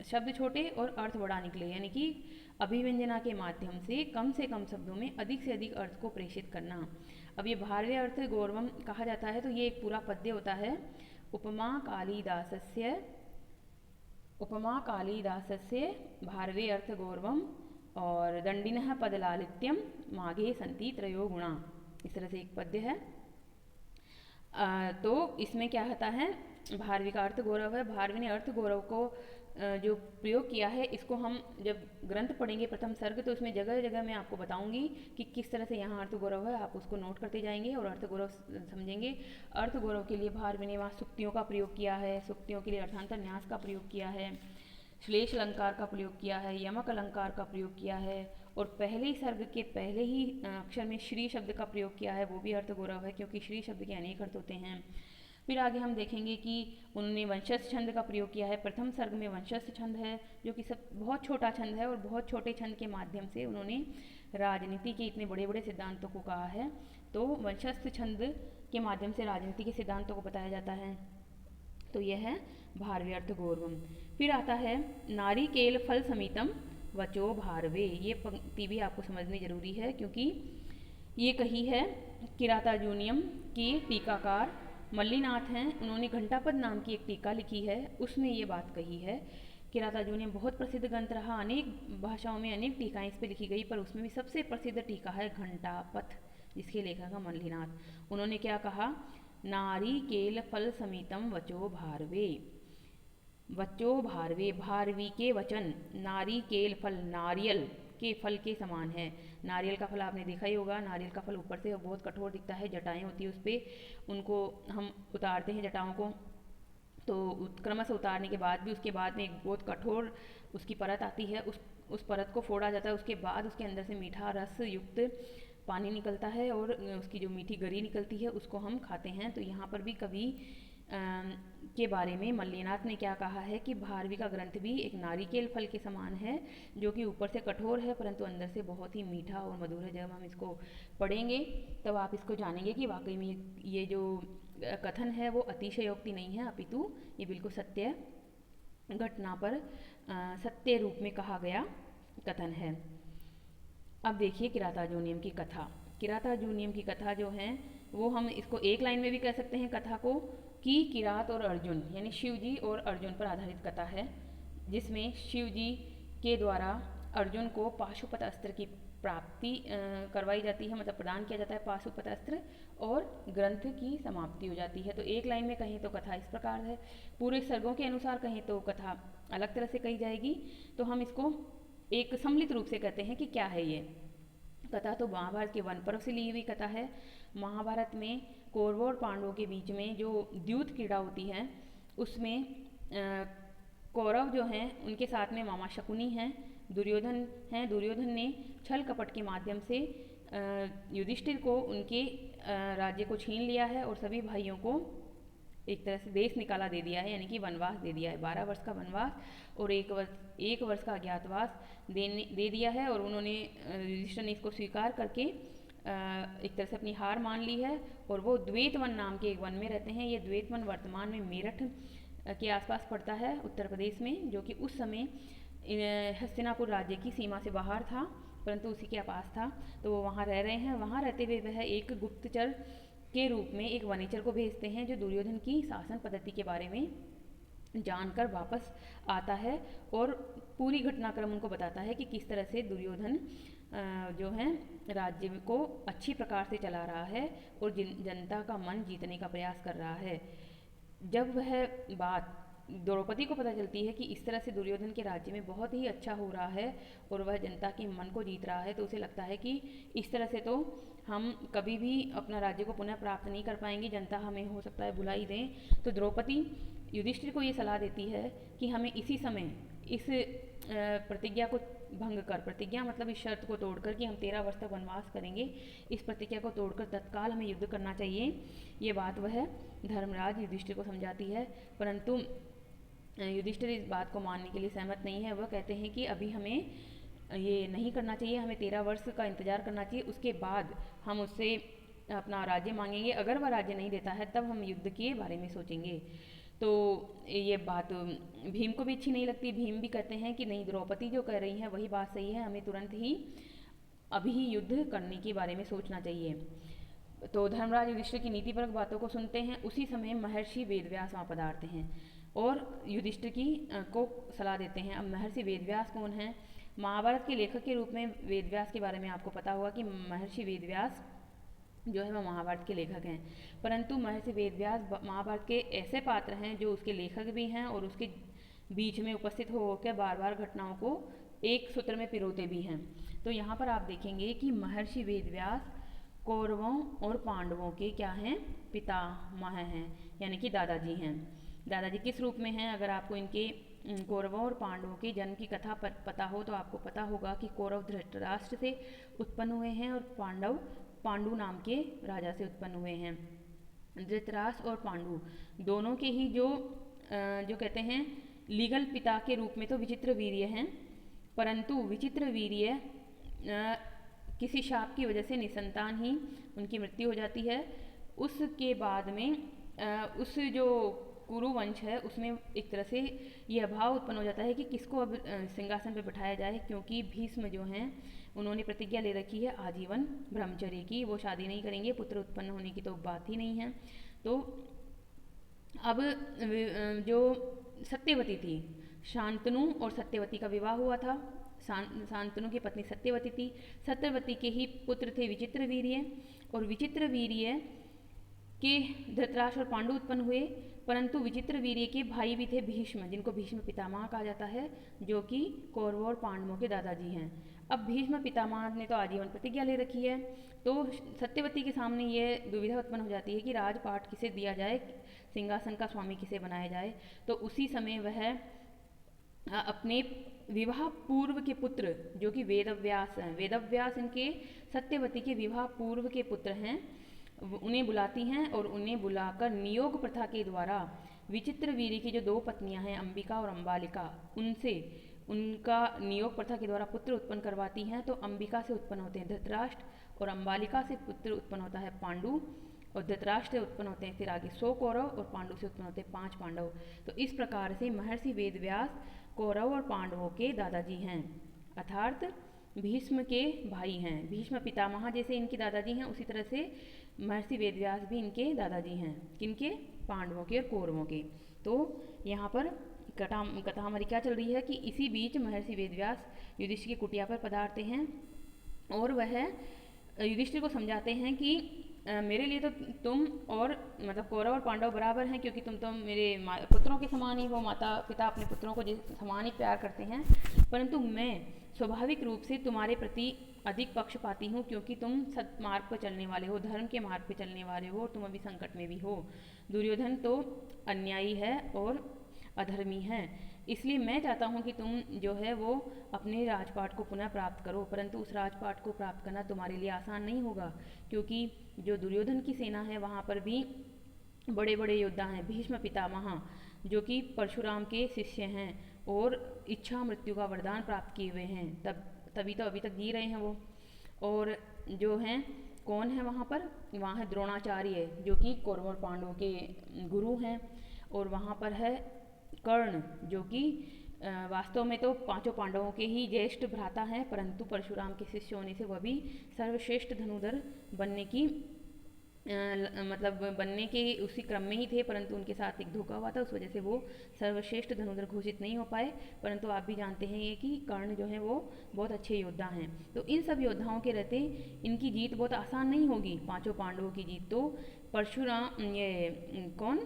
शब्द छोटे और अर्थ बड़ा निकले, यानी कि अभिव्यंजना के माध्यम से कम शब्दों में अधिक से अधिक अर्थ को प्रेषित करना। अब ये भारवे अर्थ गौरवम कहा जाता है, तो ये एक पूरा पद्य होता है। उपमा कालिदासस्य भारवे अर्थ गौरवम और दंडिनः पदलालित्यम माघे संति त्रयो गुणा, इस तरह से एक पद्य है। तो इसमें क्या होता है? भारवी का अर्थ गौरव है। भारवी ने अर्थ गौरव को जो प्रयोग किया है, इसको हम जब ग्रंथ पढ़ेंगे प्रथम सर्ग, तो उसमें जगह जगह मैं आपको बताऊंगी कि किस तरह से यहाँ अर्थ गौरव है, आप उसको नोट करते जाएंगे और अर्थ गौरव समझेंगे। अर्थ गौरव के लिए भारवी ने वहाँ सुक्तियों का प्रयोग किया है, सुक्तियों के लिए अर्थांतर न्यास का प्रयोग किया है, श्लेष अलंकार का प्रयोग किया है, यमक अलंकार का प्रयोग किया है, और पहले सर्ग के पहले ही अक्षर में श्री शब्द का प्रयोग किया है, वो भी अर्थ गौरव है, क्योंकि श्री शब्द के अनेक अर्थ होते हैं। फिर आगे हम देखेंगे कि उन्होंने वंशस्थ छंद का प्रयोग किया है। प्रथम सर्ग में वंशस्थ छंद है, जो कि सब बहुत छोटा छंद है, और बहुत छोटे छंद के माध्यम से उन्होंने राजनीति के इतने बड़े बड़े सिद्धांतों को कहा है। तो वंशस्थ छंद के माध्यम से राजनीति के सिद्धांतों को बताया जाता है। तो यह है भारवे अर्थ गौरवम। फिर आता है नारिकेल फल समितम वचो भारवे, ये पंक्ति भी आपको समझनी जरूरी है, क्योंकि ये कही है किरातार्जुनीयम के टीकाकार मल्लीनाथ हैं, उन्होंने घंटापद नाम की एक टीका लिखी है, उसमें ये बात कही है। किरातार्जुनीयम बहुत प्रसिद्ध ग्रंथ रहा, अनेक भाषाओं में अनेक टीकाएं इस पर लिखी गई, पर उसमें भी सबसे प्रसिद्ध टीका है घंटापद, जिसके लेखक है मल्लीनाथ। उन्होंने क्या कहा? नारिकेल फल समितम वचो भारवे, वचो भारवे, भारवी के वचन नारिकेल फल, नारियल के फल के समान है। नारियल का फल आपने देखा ही होगा, नारियल का फल ऊपर से बहुत कठोर दिखता है, जटाएं होती है उस पर, उनको हम उतारते हैं जटाओं को, तो क्रमशः उतारने के बाद भी उसके बाद में एक बहुत कठोर उसकी परत आती है, उस परत को फोड़ा जाता है, उसके बाद उसके अंदर से मीठा रस युक्त पानी निकलता है और उसकी जो मीठी गरी निकलती है उसको हम खाते हैं। तो यहाँ पर भी कवि के बारे में मल्लीनाथ ने क्या कहा है कि भारवी का ग्रंथ भी एक नारिकेल फल के समान है, जो कि ऊपर से कठोर है परंतु अंदर से बहुत ही मीठा और मधुर है। जब हम इसको पढ़ेंगे तब आप इसको जानेंगे कि वाकई में ये जो कथन है वो अतिशयोक्ति नहीं है, अपितु ये बिल्कुल सत्य घटना पर सत्य रूप में कहा गया कथन है। अब देखिए किरातार्जुनीयम की कथा। किरातार्जुनीयम की कथा जो है वो हम इसको एक लाइन में भी कह सकते हैं कथा को, कि किरात और अर्जुन यानी शिव जी और अर्जुन पर आधारित कथा है, जिसमें शिव जी के द्वारा अर्जुन को पाशुपत अस्त्र की प्राप्ति करवाई जाती है, मतलब प्रदान किया जाता है पाशुपत अस्त्र, और ग्रंथ की समाप्ति हो जाती है। तो एक लाइन में कहें तो कथा इस प्रकार है, पूरे सर्गों के अनुसार कहें तो कथा अलग तरह से कही जाएगी। तो हम इसको एक सम्मिलित रूप से कहते हैं कि क्या है ये कथा। तो महाभारत के वन पर्व से ली हुई कथा है। महाभारत में कौरवों और पांडवों के बीच में जो द्यूत क्रीड़ा होती है उसमें कौरव जो हैं उनके साथ में मामा शकुनी हैं, दुर्योधन हैं। दुर्योधन ने छल कपट के माध्यम से युधिष्ठिर को उनके राज्य को छीन लिया है और सभी भाइयों को एक तरह से देश निकाला दे दिया है, यानी कि वनवास दे दिया है। 12 वर्ष का वनवास और एक वर्ष का अज्ञातवास दे दिया है। और उन्होंने युधिष्ठिर ने इसको स्वीकार करके एक तरह से अपनी हार मान ली है और वो द्वैत वन नाम के एक वन में रहते हैं। ये द्वैत वन वर्तमान में मेरठ के आसपास पड़ता है उत्तर प्रदेश में, जो कि उस समय हस्तिनापुर राज्य की सीमा से बाहर था परंतु उसी के पास था। तो वो वहाँ रह रहे हैं। वहाँ रहते हुए वह एक गुप्तचर के रूप में एक वनीचर को भेजते हैं जो दुर्योधन की शासन पद्धति के बारे में जानकर वापस आता है और पूरी घटनाक्रम उनको बताता है कि किस तरह से दुर्योधन जो है राज्य को अच्छी प्रकार से चला रहा है और जनता का मन जीतने का प्रयास कर रहा है। जब वह बात द्रौपदी को पता चलती है कि इस तरह से दुर्योधन के राज्य में बहुत ही अच्छा हो रहा है और वह जनता के मन को जीत रहा है, तो उसे लगता है कि इस तरह से तो हम कभी भी अपना राज्य को पुनः प्राप्त नहीं कर पाएंगे, जनता हमें हो सकता है भुला ही दें। तो द्रौपदी युधिष्ठिर को ये सलाह देती है कि हमें इसी समय इस प्रतिज्ञा को भंग कर, प्रतिज्ञा मतलब इस शर्त को तोड़कर कि हम 13 वर्ष तक वनवास करेंगे, इस प्रतिज्ञा को तोड़कर तत्काल हमें युद्ध करना चाहिए। ये बात वह धर्मराज युधिष्ठिर को समझाती है, परंतु युधिष्ठिर इस बात को मानने के लिए सहमत नहीं है। वह कहते हैं कि अभी हमें ये नहीं करना चाहिए, हमें 13 वर्ष का इंतजार करना चाहिए, उसके बाद हम उससे अपना राज्य मांगेंगे। अगर वह राज्य नहीं देता है तब हम युद्ध के बारे में सोचेंगे। तो ये बात भीम को भी अच्छी नहीं लगती। भीम भी कहते हैं कि नहीं, द्रौपदी जो कह रही हैं वही बात सही है, हमें तुरंत ही अभी ही युद्ध करने के बारे में सोचना चाहिए। तो धर्मराज युधिष्ठिर की नीतिपरक बातों को सुनते हैं। उसी समय महर्षि वेदव्यास वहाँ पधारते हैं और युधिष्ठिर को सलाह देते हैं। अब महर्षि वेदव्यास कौन है? महाभारत के लेखक के रूप में वेदव्यास के बारे में आपको पता होगा कि महर्षि वेदव्यास जो है वह महाभारत के लेखक हैं, परंतु महर्षि वेदव्यास महाभारत के ऐसे पात्र हैं जो उसके लेखक भी हैं और उसके बीच में उपस्थित होकर बार बार घटनाओं को एक सूत्र में पिरोते भी हैं। तो यहाँ पर आप देखेंगे कि महर्षि वेदव्यास कौरवों और पांडवों के क्या हैं? पितामह हैं, यानी कि दादाजी हैं। दादाजी किस रूप में हैं? अगर आपको इनके कौरवों और पांडवों के जन्म की कथा पता हो तो आपको पता होगा कि कौरव धृतराष्ट्र से उत्पन्न हुए हैं और पांडव पांडु नाम के राजा से उत्पन्न हुए हैं। धृतराष्ट्र और पांडु दोनों के ही जो कहते हैं लीगल पिता के रूप में तो विचित्रवीर्य हैं, परंतु विचित्रवीर्य किसी शाप की वजह से निसंतान ही उनकी मृत्यु हो जाती है। उसके बाद में उस जो कुरु वंश है उसमें एक तरह से यह भाव उत्पन्न हो जाता है कि किसको अब सिंहासन पर बिठाया जाए, क्योंकि भीष्म जो हैं उन्होंने प्रतिज्ञा ले रखी है आजीवन ब्रह्मचर्य की, वो शादी नहीं करेंगे, पुत्र उत्पन्न होने की तो बात ही नहीं है। तो अब जो सत्यवती थी, शांतनु और सत्यवती का विवाह हुआ था। शांतनु की पत्नी सत्यवती थी। सत्यवती के ही पुत्र थे विचित्रवीर्य और विचित्रवीर्य के धृतराष्ट्र और पांडु उत्पन्न हुए, परंतु विचित्रवीर्य के भाई भी थे भीष्म, जिनको भीष्म पितामह कहा जाता है, जो कि कौरवों और पांडवों के दादाजी हैं। अब भीष्म पितामह ने तो आजीवन प्रतिज्ञा ले रखी है, तो सत्यवती के सामने ये दुविधा उत्पन्न हो जाती है कि राजपाट किसे दिया जाए, सिंहासन का स्वामी किसे बनाया जाए। तो उसी समय वह अपने विवाह पूर्व के पुत्र जो कि वेदव्यास हैं, वेदव्यास इनके सत्यवती के विवाह पूर्व के पुत्र हैं, उन्हें बुलाती हैं और उन्हें बुलाकर नियोग प्रथा के द्वारा विचित्रवीर्य की जो 2 पत्नियां हैं अंबिका और अंबालिका, उनसे उनका नियोग प्रथा के द्वारा पुत्र उत्पन्न करवाती हैं। तो अंबिका से उत्पन्न होते हैं धृतराष्ट्र और अंबालिका से पुत्र उत्पन्न होता है पांडु और धृतराष्ट्र से उत्पन्न होते हैं फिर आगे 100 कौरव और पांडु से उत्पन्न होते हैं 5 पांडव। तो इस प्रकार से महर्षि वेदव्यास कौरव और पांडवों के दादाजी हैं, अर्थात भीष्म के भाई हैं। भीष्म पितामह जैसे इनके दादाजी हैं, उसी तरह से महर्षि वेदव्यास भी इनके दादाजी हैं। किनके? पांडवों के और कौरवों के। तो यहाँ पर कथा हमारी क्या चल रही है कि इसी बीच महर्षि वेदव्यास युधिष्ठिर की कुटिया पर पधारते हैं और वह युधिष्ठिर को समझाते हैं कि मेरे लिए तो तुम और मतलब कौरव और पांडव बराबर हैं, क्योंकि तुम तो मेरे पुत्रों के समान ही हो, माता पिता अपने पुत्रों को समान ही प्यार करते हैं, परंतु मैं स्वाभाविक रूप से तुम्हारे प्रति अधिक पक्षपाती हूँ, क्योंकि तुम सत्मार्ग पर चलने वाले हो, धर्म के मार्ग पर चलने वाले हो, तुम अभी संकट में भी हो। दुर्योधन तो अन्यायी है और अधर्मी है, इसलिए मैं चाहता हूँ कि तुम जो है वो अपने राजपाट को पुनः प्राप्त करो, परंतु उस राजपाट को प्राप्त करना तुम्हारे लिए आसान नहीं होगा, क्योंकि जो दुर्योधन की सेना है वहाँ पर भी बड़े बड़े योद्धा हैं। भीष्म पितामह जो कि परशुराम के शिष्य हैं और इच्छा मृत्यु का वरदान प्राप्त किए हुए हैं, तभी तो अभी तक जी रहे हैं वो। और जो हैं कौन है वहाँ पर? वहाँ है द्रोणाचार्य जो कि कौरव और पांडवों के गुरु हैं, और वहाँ पर है कर्ण जो कि वास्तव में तो पांचों पांडवों के ही ज्येष्ठ भ्राता हैं, परंतु परशुराम के शिष्य होने से वह भी सर्वश्रेष्ठ धनुधर बनने की मतलब बनने के उसी क्रम में ही थे, परंतु उनके साथ एक धोखा हुआ था, उस वजह से वो सर्वश्रेष्ठ धनुधर घोषित नहीं हो पाए। परंतु आप भी जानते हैं ये कि कर्ण जो है वो बहुत अच्छे योद्धा हैं। तो इन सब योद्धाओं के रहते इनकी जीत बहुत आसान नहीं होगी, पांचों पांडवों की जीत। तो परशुराम ये कौन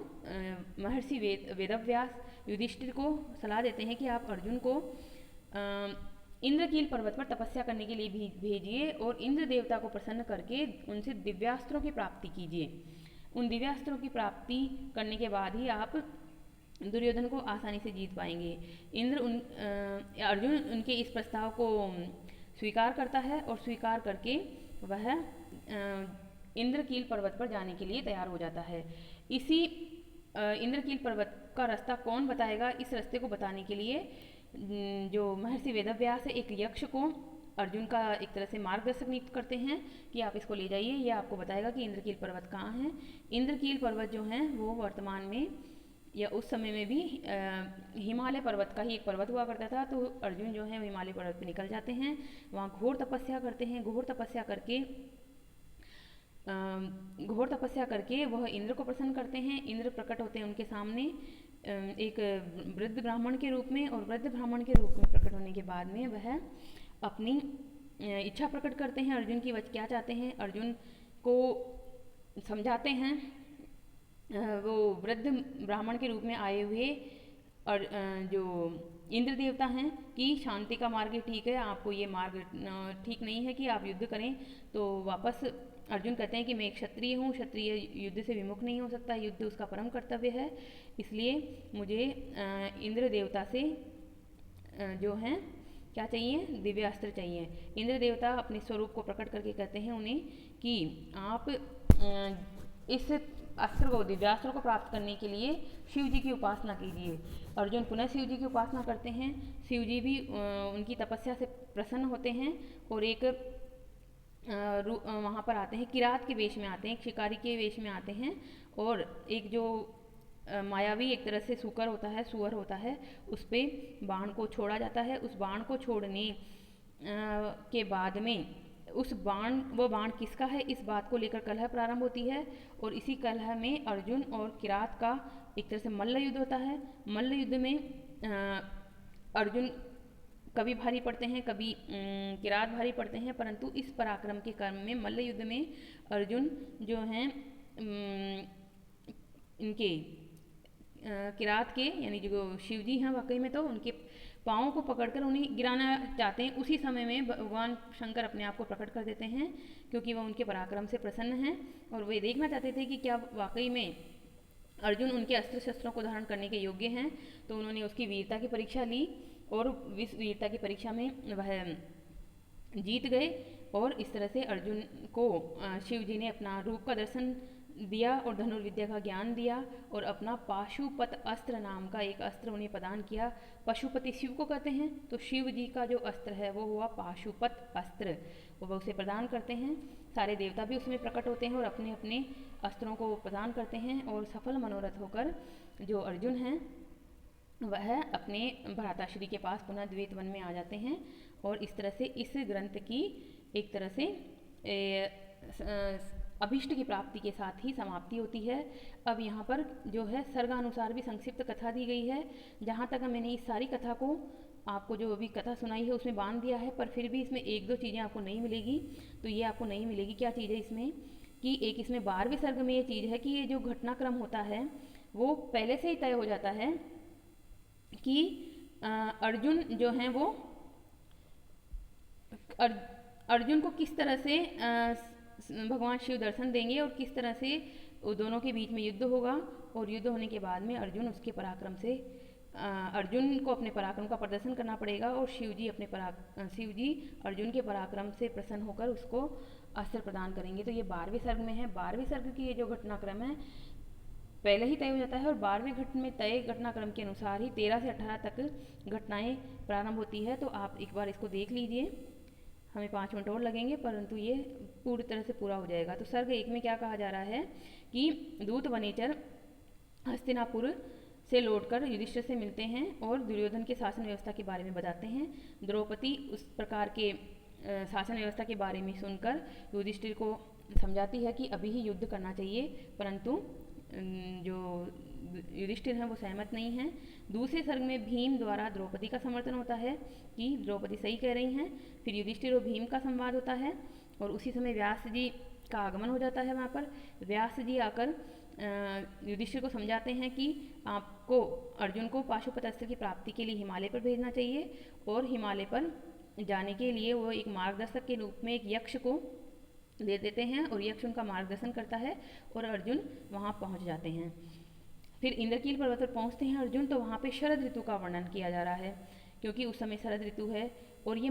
महर्षि वेदव्यास युधिष्ठिर को सलाह देते हैं कि आप अर्जुन को इंद्रकील पर्वत पर तपस्या करने के लिए भेजिए और इंद्र देवता को प्रसन्न करके उनसे दिव्यास्त्रों की प्राप्ति कीजिए। उन दिव्यास्त्रों की प्राप्ति करने के बाद ही आप दुर्योधन को आसानी से जीत पाएंगे। अर्जुन उनके इस प्रस्ताव को स्वीकार करता है और स्वीकार करके वह इंद्रकील पर्वत पर जाने के लिए तैयार हो जाता है। इसी इंद्रकील पर्वत का रास्ता कौन बताएगा? इस रास्ते को बताने के लिए जो महर्षि वेदव्यास है, एक यक्ष को अर्जुन का एक तरह से मार्गदर्शक नियुक्त करते हैं कि आप इसको ले जाइए, यह आपको बताएगा कि इंद्रकील पर्वत कहाँ है। इंद्रकील पर्वत जो है वो वर्तमान में या उस समय में भी हिमालय पर्वत का ही एक पर्वत हुआ करता था। तो अर्जुन जो है हिमालय पर्वत पर निकल जाते हैं, वहाँ घोर तपस्या करते हैं। घोर तपस्या करके वह इंद्र को प्रसन्न करते हैं। इंद्र प्रकट होते हैं उनके सामने एक वृद्ध ब्राह्मण के रूप में, और वृद्ध ब्राह्मण के रूप में प्रकट होने के बाद में वह अपनी इच्छा प्रकट करते हैं अर्जुन की। वह क्या चाहते हैं अर्जुन को समझाते हैं। वो वृद्ध ब्राह्मण के रूप में आए हुए और जो इंद्र देवता हैं कि शांति का मार्ग ठीक है, आपको ये मार्ग ठीक नहीं है कि आप युद्ध करें। तो वापस अर्जुन कहते हैं कि मैं एक क्षत्रिय हूँ, क्षत्रिय युद्ध से विमुख नहीं हो सकता, युद्ध उसका परम कर्तव्य है, इसलिए मुझे इंद्र देवता से जो है क्या चाहिए? दिव्यास्त्र चाहिए। इंद्र देवता अपने स्वरूप को प्रकट करके कहते हैं उन्हें कि आप इस अस्त्र को, दिव्यास्त्र को प्राप्त करने के लिए शिव जी की उपासना कीजिए। अर्जुन पुनः शिव जी की उपासना करते हैं। शिव जी भी उनकी तपस्या से प्रसन्न होते हैं और एक वहाँ पर आते हैं, किरात के वेश में आते हैं, एक शिकारी के वेश में आते हैं, और एक जो मायावी एक तरह से सुअर होता है, उस पर बाण को छोड़ा जाता है। उस बाण को छोड़ने के बाद में वो बाण किसका है, इस बात को लेकर कलह प्रारंभ होती है, और इसी कलह में अर्जुन और किरात का एक तरह से मल्ल युद्ध होता है। मल्ल युद्ध में अर्जुन कभी भारी पड़ते हैं, कभी किरात भारी पड़ते हैं, परंतु इस पराक्रम के क्रम में मल्ल युद्ध में अर्जुन जो हैं इनके किरात के यानी जो शिवजी हैं वाकई में तो उनके पाँव को पकड़कर उन्हें गिराना चाहते हैं। उसी समय में भगवान शंकर अपने आप को प्रकट कर देते हैं, क्योंकि वह उनके पराक्रम से प्रसन्न हैं और वे देखना चाहते थे कि क्या वाकई में अर्जुन उनके अस्त्र शस्त्रों को धारण करने के योग्य हैं। तो उन्होंने उसकी वीरता की परीक्षा ली और इस वीरता की परीक्षा में वह जीत गए, और इस तरह से अर्जुन को शिव जी ने अपना रूप का दर्शन दिया और धनुर्विद्या का ज्ञान दिया, और अपना पाशुपत अस्त्र नाम का एक अस्त्र उन्हें प्रदान किया। पशुपति शिव को कहते हैं, तो शिव जी का जो अस्त्र है वो हुआ पाशुपत अस्त्र, वह उसे प्रदान करते हैं। सारे देवता भी उसमें प्रकट होते हैं और अपने अपने अस्त्रों को प्रदान करते हैं, और सफल मनोरथ होकर जो अर्जुन हैं वह अपने भ्राताश्री के पास पुनः द्वैत वन में आ जाते हैं और इस तरह से इस ग्रंथ की एक तरह से अभिष्ट की प्राप्ति के साथ ही समाप्ति होती है। अब यहाँ पर जो है सर्गानुसार भी संक्षिप्त कथा दी गई है। जहाँ तक मैंने इस सारी कथा को आपको जो अभी कथा सुनाई है उसमें बांध दिया है, पर फिर भी इसमें एक दो चीज़ें आपको नहीं मिलेगी। तो ये आपको नहीं मिलेगी। क्या चीज़ है इसमें कि एक इसमें 12वें सर्ग में ये चीज़ है कि ये जो घटनाक्रम होता है वो पहले से ही तय हो जाता है कि अर्जुन जो हैं वो अर्जुन को किस तरह से भगवान शिव दर्शन देंगे और किस तरह से दोनों के बीच में युद्ध होगा, और युद्ध होने के बाद में अर्जुन उसके पराक्रम से अर्जुन को अपने पराक्रम का प्रदर्शन करना पड़ेगा और शिव जी अर्जुन के पराक्रम से प्रसन्न होकर उसको अस्त्र प्रदान करेंगे। तो ये 12वें सर्ग में है। 12वें सर्ग की ये जो घटनाक्रम है पहले ही तय हो जाता है और 12वें में तय घटनाक्रम के अनुसार ही 13 से 18 तक घटनाएं प्रारंभ होती है। तो आप एक बार इसको देख लीजिए। हमें 5 मिनट और लगेंगे परंतु ये पूरी तरह से पूरा हो जाएगा। तो सर्ग 1 में क्या कहा जा रहा है कि दूत वनेचर हस्तिनापुर से लौटकर युधिष्ठिर से मिलते हैं और दुर्योधन के शासन व्यवस्था के बारे में बताते हैं। द्रौपदी उस प्रकार के शासन व्यवस्था के बारे में सुनकर युधिष्ठिर को समझाती है कि अभी ही युद्ध करना चाहिए, परंतु जो युधिष्ठिर हैं वो सहमत नहीं हैं। दूसरे सर्ग में भीम द्वारा द्रौपदी का समर्थन होता है कि द्रौपदी सही कह रही हैं। फिर युधिष्ठिर और भीम का संवाद होता है और उसी समय व्यास जी का आगमन हो जाता है। वहाँ पर व्यास जी आकर युधिष्ठिर को समझाते हैं कि आपको अर्जुन को पाशुपत अस्त्र की प्राप्ति के लिए हिमालय पर भेजना चाहिए, और हिमालय पर जाने के लिए वो एक मार्गदर्शक के रूप में एक यक्ष को दे देते हैं और यक्ष उनका मार्गदर्शन करता है और अर्जुन वहाँ पहुँच जाते हैं। फिर इंद्रकील पर्वत पर पहुँचते हैं अर्जुन, तो वहाँ पे शरद ऋतु का वर्णन किया जा रहा है क्योंकि उस समय शरद ऋतु है। और ये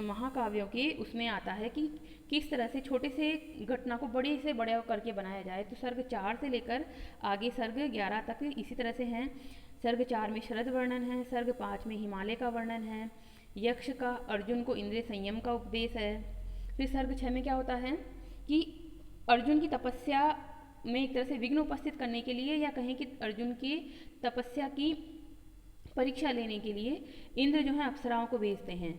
महाकाव्यों के उसमें आता है कि किस तरह से छोटे से घटना को बड़े से बड़ा करके बनाया जाए। तो सर्ग 4 से लेकर आगे सर्ग 11 तक इसी तरह से हैं। सर्ग 4 में शरद वर्णन है, सर्ग 5 में हिमालय का वर्णन है, यक्ष का अर्जुन को इंद्रिय संयम का उपदेश है। फिर सर्ग 6 में क्या होता है कि अर्जुन की तपस्या में एक तरह से विघ्न उपस्थित करने के लिए, या कहें कि अर्जुन की तपस्या की परीक्षा लेने के लिए इंद्र जो है अप्सराओं को भेजते हैं।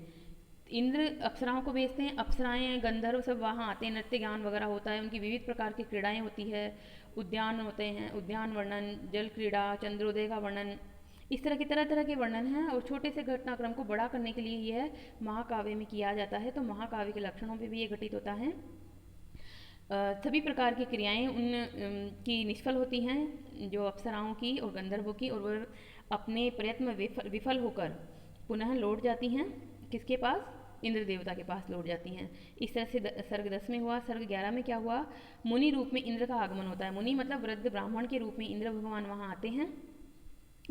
इंद्र अप्सराओं को भेजते हैं। अप्सराएं गंधर्व सब वहाँ आते हैं, नृत्य ज्ञान वगैरह होता है, उनकी विविध प्रकार की क्रीड़ाएं होती है, उद्यान होते हैं, उद्यान वर्णन, जल क्रीड़ा, चंद्रोदय का वर्णन, इस तरह के तरह तरह के वर्णन हैं। और छोटे से घटनाक्रम को बड़ा करने के लिए यह महाकाव्य में किया जाता है। तो महाकाव्य के लक्षणों पर भी ये घटित होता है। सभी प्रकार की क्रियाएं की निष्फल होती हैं, जो अप्सराओं की और गंधर्वों की, और वह अपने प्रयत्न में विफल होकर पुनः लौट जाती हैं किसके पास? इंद्र देवता के पास लौट जाती हैं। इस तरह से सर्ग 10 में हुआ। सर्ग 11 में क्या हुआ? मुनि रूप में इंद्र का आगमन होता है। मुनि मतलब वृद्ध ब्राह्मण के रूप में इंद्र भगवान वहाँ आते हैं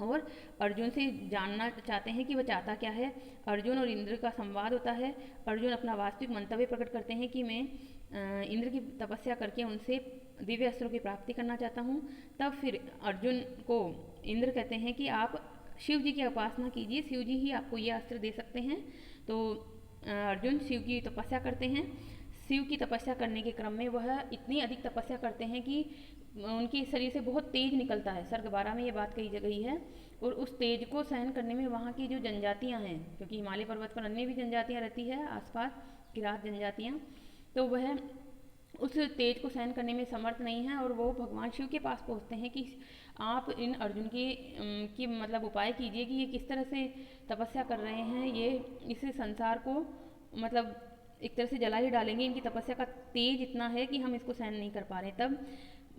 और अर्जुन से जानना चाहते हैं कि वह चाहता क्या है। अर्जुन और इंद्र का संवाद होता है। अर्जुन अपना वास्तविक मंतव्य प्रकट करते हैं कि मैं इंद्र की तपस्या करके उनसे दिव्य अस्त्रों की प्राप्ति करना चाहता हूँ। तब फिर अर्जुन को इंद्र कहते हैं कि आप शिव जी की उपासना कीजिए, शिव जी ही आपको ये अस्त्र दे सकते हैं। तो अर्जुन शिव की तपस्या करते हैं। शिव की तपस्या करने के क्रम में वह इतनी अधिक तपस्या करते हैं कि उनके शरीर से बहुत तेज निकलता है। सर्ग 12 में ये बात कही गई है। और उस तेज को सहन करने में वहाँ की जो जनजातियाँ हैं, क्योंकि हिमालय पर्वत पर अन्य भी जनजातियाँ रहती है आसपास, किरात जनजातियाँ, तो वह उस तेज को सहन करने में समर्थ नहीं है और वो भगवान शिव के पास पहुँचते हैं कि आप इन अर्जुन की मतलब उपाय कीजिए कि ये किस तरह से तपस्या कर रहे हैं, ये इस संसार को मतलब एक तरह से जला ही डालेंगे। इनकी तपस्या का तेज इतना है कि हम इसको सहन नहीं कर पा रहे। तब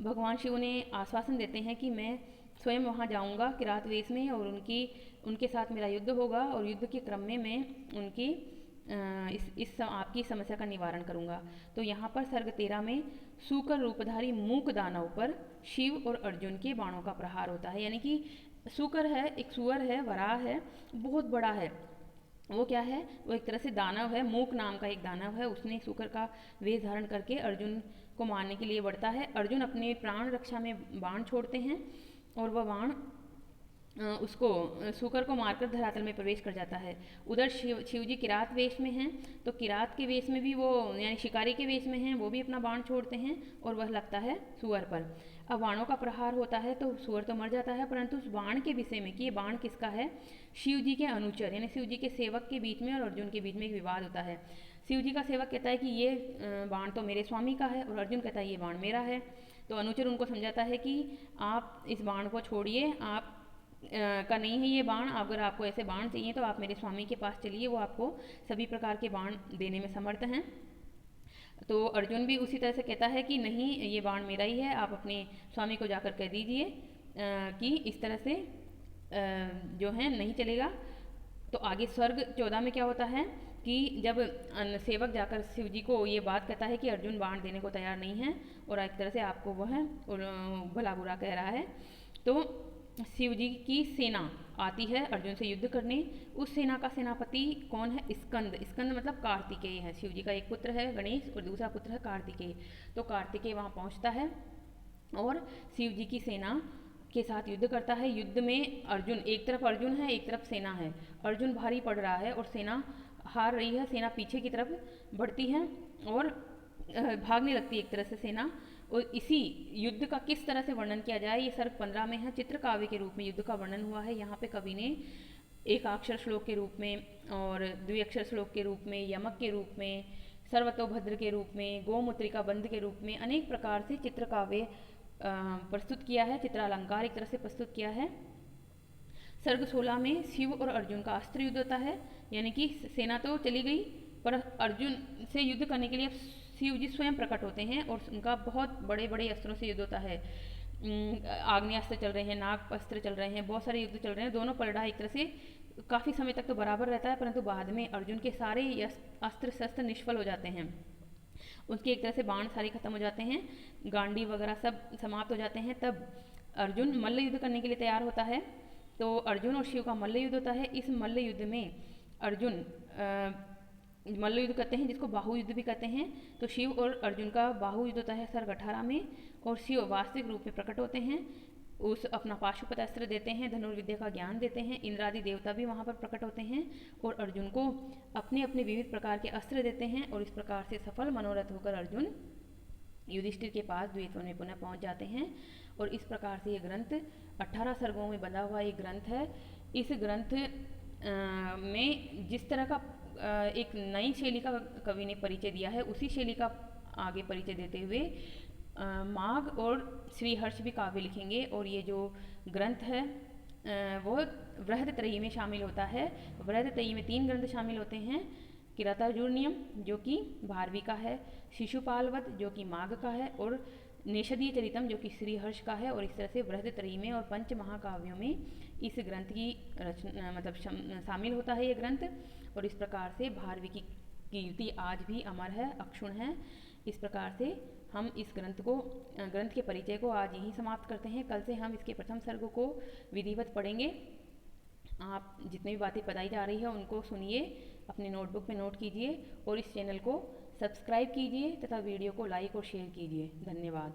भगवान शिव ने आश्वासन देते हैं कि मैं स्वयं वहाँ जाऊँगा किरात वेश में और उनके साथ मेरा युद्ध होगा और युद्ध के क्रम में मैं उनकी आपकी समस्या का निवारण करूंगा। तो यहाँ पर सर्ग 13 में सूकर रूपधारी मूक दानव पर शिव और अर्जुन के बाणों का प्रहार होता है। यानी कि सूकर है, एक सुअर है, वराह है, बहुत बड़ा है। वो क्या है? वो एक तरह से दानव है, मूक नाम का एक दानव है। उसने सूकर का वेश धारण करके अर्जुन को मारने के लिए बढ़ता है। अर्जुन अपने प्राण रक्षा में बाण छोड़ते हैं और वह बाण उसको सूकर को मारकर धरातल में प्रवेश कर जाता है। उधर शिव जी किरात वेश में हैं, तो किरात के वेश में भी वो यानी शिकारी के वेश में हैं, वो भी अपना बाण छोड़ते हैं और वह लगता है सुअर पर। अब बाणों का प्रहार होता है तो सुअर तो मर जाता है, परंतु उस बाण के विषय में कि ये बाण किसका है, शिव जी के अनुचर यानी शिव जी के सेवक के बीच में और अर्जुन के बीच में एक विवाद होता है। शिव जी का सेवक कहता है कि ये बाण तो मेरे स्वामी का है, और अर्जुन कहता है ये बाण मेरा है। तो अनुचर उनको समझाता है कि आप इस बाण को छोड़िए, आप का नहीं है ये बाण, अगर आपको ऐसे बाण चाहिए तो आप मेरे स्वामी के पास चलिए, वो आपको सभी प्रकार के बाण देने में समर्थ हैं। तो अर्जुन भी उसी तरह से कहता है कि नहीं, ये बाण मेरा ही है, आप अपने स्वामी को जाकर कह दीजिए कि इस तरह से जो है नहीं चलेगा। तो आगे स्वर्ग 14 में क्या होता है कि जब सेवक जाकर शिव जी को ये बात कहता है कि अर्जुन बाण देने को तैयार नहीं है और एक तरह से आपको वह भला बुरा कह रहा है, तो शिव जी की सेना आती है अर्जुन से युद्ध करने। उस सेना का सेनापति कौन है, स्कंद। स्कंद मतलब कार्तिकेय है। शिव जी का एक पुत्र है गणेश और दूसरा पुत्र है कार्तिकेय। तो कार्तिकेय वहाँ पहुँचता है और शिव जी की सेना के साथ युद्ध करता है। युद्ध में अर्जुन, एक तरफ अर्जुन है एक तरफ सेना है। अर्जुन भारी पड़ रहा है और सेना हार रही है। सेना पीछे की तरफ बढ़ती है और भागने लगती है एक तरह से सेना। और इसी युद्ध का किस तरह से वर्णन किया जाए, ये सर्ग 15 में है। चित्रकाव्य के रूप में युद्ध का वर्णन हुआ है। यहाँ पे कवि ने एकाक्षर श्लोक के रूप में और द्विअक्षर श्लोक के रूप में, यमक के रूप में, सर्वतोभद्र के रूप में, गोमुद्रिका बंध के रूप में अनेक प्रकार से चित्रकाव्य प्रस्तुत किया है। चित्रालंकार एक तरह से प्रस्तुत किया है। सर्ग 16 में शिव और अर्जुन का अस्त्र युद्ध होता है, यानी कि सेना तो चली गई पर अर्जुन से युद्ध करने के लिए शिव जी स्वयं प्रकट होते हैं और उनका बहुत बड़े बड़े अस्त्रों से युद्ध होता है। आग्नेयास्त्र चल रहे हैं, नाग अस्त्र चल रहे हैं, बहुत सारे युद्ध चल रहे हैं। दोनों पलड़ा एक तरह से काफ़ी समय तक तो बराबर रहता है, परंतु बाद में अर्जुन के सारे अस्त्र शस्त्र निष्फल हो जाते हैं। उसके एक तरह से बाण सारे खत्म हो जाते हैं, गांडी वगैरह सब समाप्त हो जाते हैं। तब अर्जुन मल्ल युद्ध करने के लिए तैयार होता है। तो अर्जुन और शिव का मल्ल युद्ध होता है। इस मल्ल युद्ध में अर्जुन मल्ल युद्ध करते हैं, जिसको बाहु युद्ध भी कहते हैं। तो शिव और अर्जुन का बाहु युद्ध होता है सर्ग 18 में, और शिव वास्तविक रूप में प्रकट होते हैं। उस अपना पाशुपत अस्त्र देते हैं, धनुर्विद्या का ज्ञान देते हैं। इंद्रादि देवता भी वहाँ पर प्रकट होते हैं और अर्जुन को अपने अपने विविध प्रकार के अस्त्र देते हैं। और इस प्रकार से सफल मनोरथ होकर अर्जुन युधिष्ठिर के पास द्वैतवन में पुनः पहुँच जाते हैं। और इस प्रकार से ये ग्रंथ 18 सर्गों में बंधा हुआ एक ग्रंथ है। इस ग्रंथ में जिस तरह का एक नई शैली का कवि ने परिचय दिया है, उसी शैली का आगे परिचय देते हुए माघ और श्रीहर्ष भी काव्य लिखेंगे। और ये जो ग्रंथ है वो बृहदत्रयी में शामिल होता है। बृहदत्रयी में 3 ग्रंथ शामिल होते हैं, किरातार्जुनीयम जो कि भारवी का है, शिशुपालवध जो कि माघ का है, और नेषदीय चरितम जो कि श्रीहर्ष का है। और इस तरह से बृहदत्रयी में और पंच महाकाव्यों में इस ग्रंथ की रचना मतलब शामिल होता है ये ग्रंथ। और इस प्रकार से भारवी की कीर्ति आज भी अमर है, अक्षुण है। इस प्रकार से हम इस ग्रंथ के परिचय को आज यहीं समाप्त करते हैं। कल से हम इसके प्रथम सर्ग को विधिवत पढ़ेंगे। आप जितनी भी बातें बताई जा रही है उनको सुनिए, अपने नोटबुक में नोट कीजिए और इस चैनल को सब्सक्राइब कीजिए तथा वीडियो को लाइक और शेयर कीजिए। धन्यवाद।